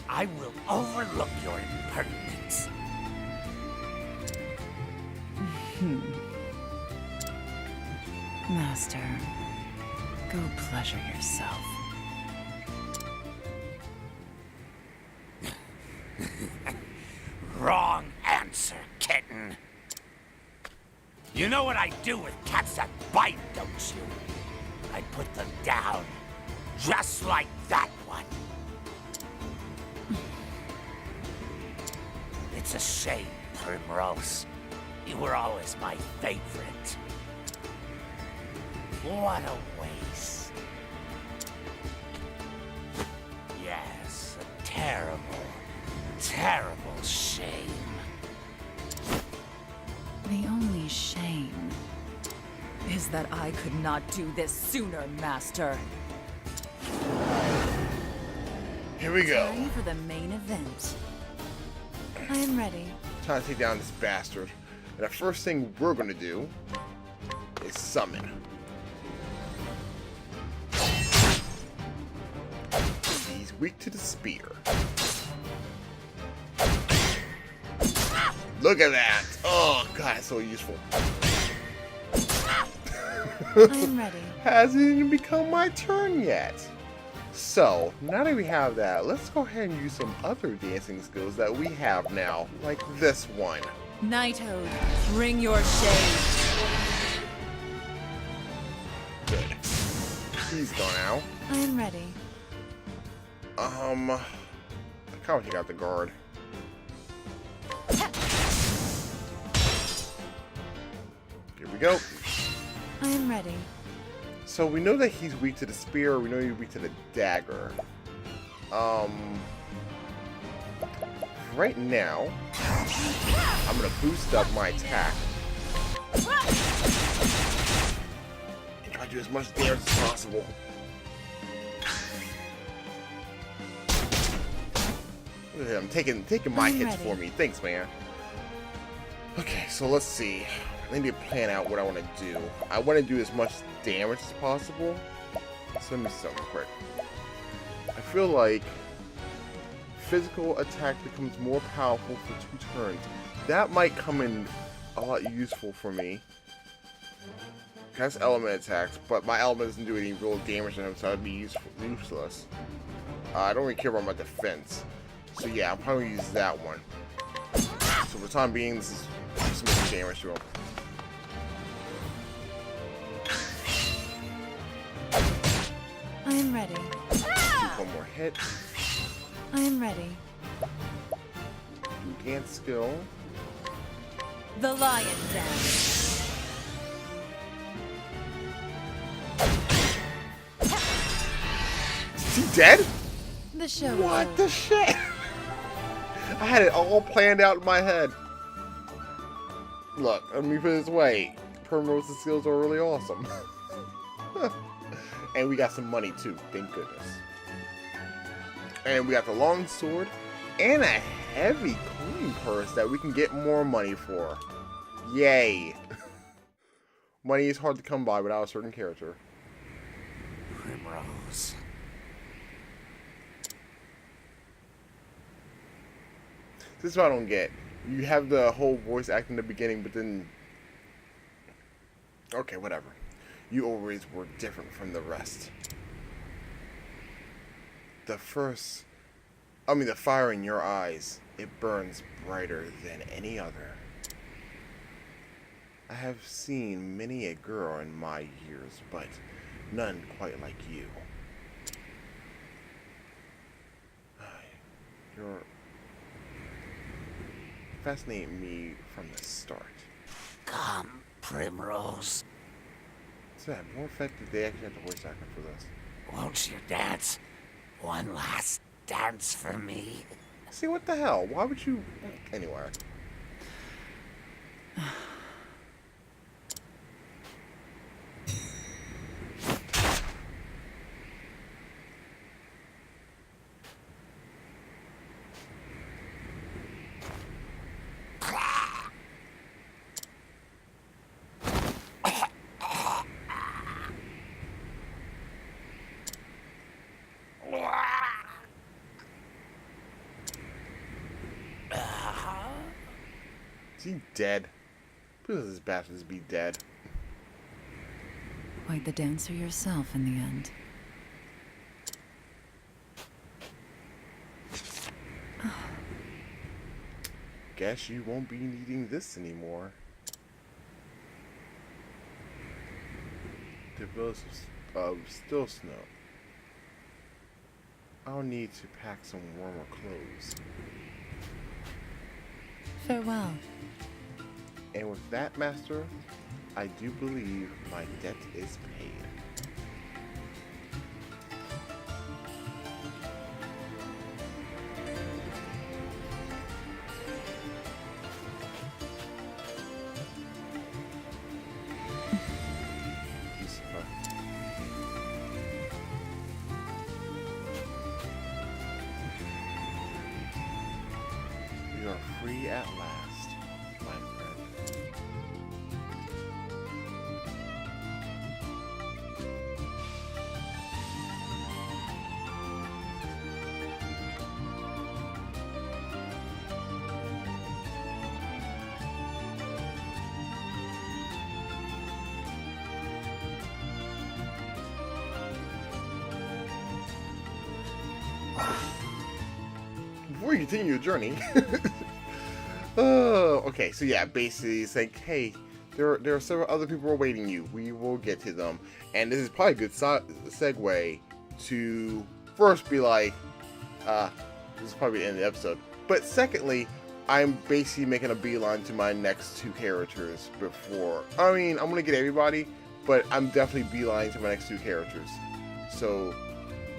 I will overlook your impertinence. Master, go pleasure yourself. Wrong answer, kitten. You know what I do with cats that bite, don't you? I put them down, just like that one. It's a shame, Primrose. You were always my favorite. What a waste. Yes, a terrible, terrible shame. The only shame is that I could not do this sooner, Master. Here we go. Time for the main event. I am ready. Time to take down this bastard. And the first thing we're gonna do is summon. He's weak to the spear. Look at that! Oh god, it's so useful. I am ready. Hasn't even become my turn yet. So, now that we have that, let's go ahead and use some other dancing skills that we have now, like this one. Nighthode, bring your shade. he's gone out. I am ready. I kind of want to take out the guard. Here we go. I am ready. So we know that he's weak to the spear. We know he's weak to the dagger. Right now, I'm gonna boost up my attack. And try to do as much damage as possible. Look at him taking my hits ready. for me. Thanks, man. Okay, so let's see. I need to plan out what I want to do. I want to do as much damage as possible. So let me see something quick. I feel like physical attack becomes more powerful for 2 turns. That might come in a lot useful for me. That's element attacks, but my element doesn't do any real damage to him, so that'd be useless. I don't really care about my defense. So yeah, I'm probably gonna use that one. So for the time being, this is some more damage to him. I am ready. One more hit. I am ready. Do Gant skill. The lion dance. Is he dead? The show. What the shit? I had it all planned out in my head. Look, let me put it this way. Primrose's skills are really awesome. And we got some money too, thank goodness. And we got the long sword and a heavy coin purse that we can get more money for. Yay. Money is hard to come by without a certain character. Primrose. This is what I don't get. You have the whole voice act in the beginning, but then... Okay, whatever. You always were different from the rest. The fire in your eyes, it burns brighter than any other. I have seen many a girl in my years, but none quite like you. You're fascinating me from the start. Come, Primrose. So yeah, more effective. They actually have the voice actor for this. Won't you dance? One last dance for me. See, what the hell? Why would you... Anyway. Is he dead? Please let this bastard be dead. Quite the dancer yourself in the end. Guess you won't be needing this anymore. The village of still snow. I'll need to pack some warmer clothes. Farewell. And with that, Master, I do believe my debt is paid. We are free at last, my friend. Before you continue your journey, oh, okay, so yeah, basically it's like, hey, There are several other people awaiting you. We will get to them. And this is probably a good segue to first be like, this is probably the end of the episode. But secondly, I'm basically making a beeline to my next 2 characters before. I mean, I'm going to get everybody, but I'm definitely beelining to my next 2 characters. So,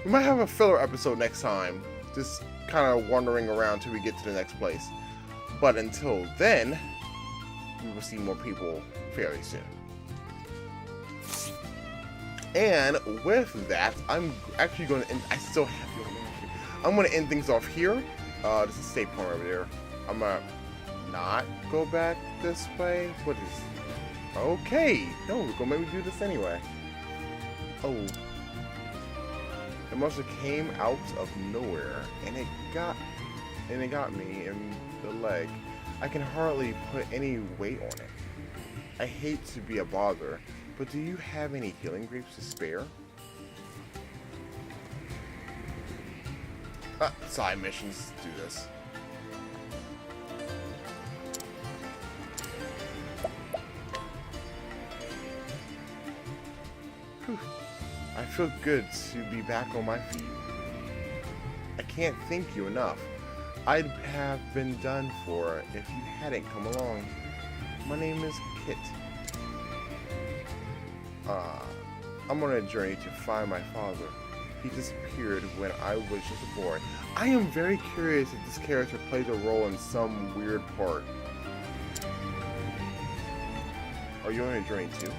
we might have a filler episode next time. Just kind of wandering around till we get to the next place. But until then, we will see more people fairly soon. And with that, I'm actually going to end. I still have your energy. I'm going to end things off here. This is a save point over there. I'm going to not go back this way. What is. Okay. No, we're going to maybe do this anyway. Oh. It must have came out of nowhere. And it got me in the leg. I can hardly put any weight on it. I hate to be a bother, but do you have any healing grapes to spare? Side missions, do this. Whew. I feel good to be back on my feet. I can't thank you enough. I'd have been done for if you hadn't come along. My name is Kit. I'm on a journey to find my father. He disappeared when I was just a boy. I am very curious if this character plays a role in some weird part. Are you on a journey too?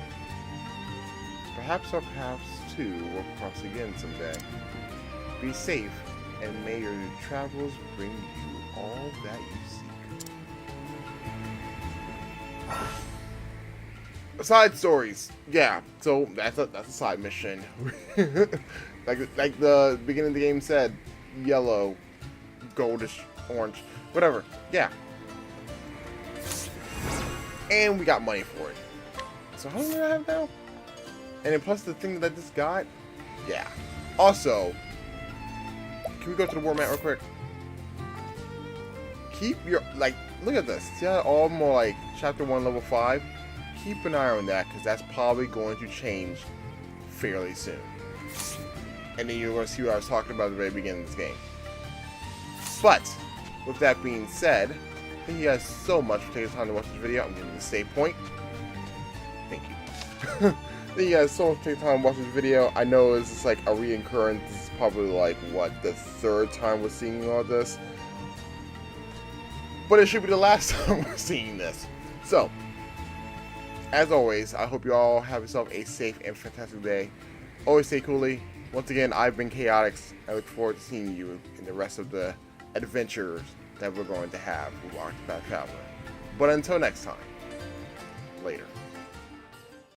Perhaps our paths too will cross again someday. Be safe, and may your travels bring you all that you seek. Side stories, yeah. So that's a side mission. like the beginning of the game said, yellow, goldish, orange, whatever. Yeah. And we got money for it. So how many do I have now? And then plus the thing that I just got, yeah. Also, can we go to the war mat real quick? Keep your, like, look at this. See how all more like chapter 1 level 5? Keep an eye on that, because that's probably going to change fairly soon. And then you're going to see what I was talking about at the very beginning of this game. But, with that being said, thank you guys so much for taking the time to watch this video. I'm getting the save point. Thank you. Thank you guys so much for taking the time to watch this video. I know it's just like a reoccurrence. This is probably like, what, the 3rd time we're seeing all this? But it should be the last time we're seeing this. So, as always, I hope you all have yourself a safe and fantastic day. Always stay cooly. Once again, I've been Chaotix. I look forward to seeing you in the rest of the adventures that we're going to have with Octopath Traveler. But until next time, later.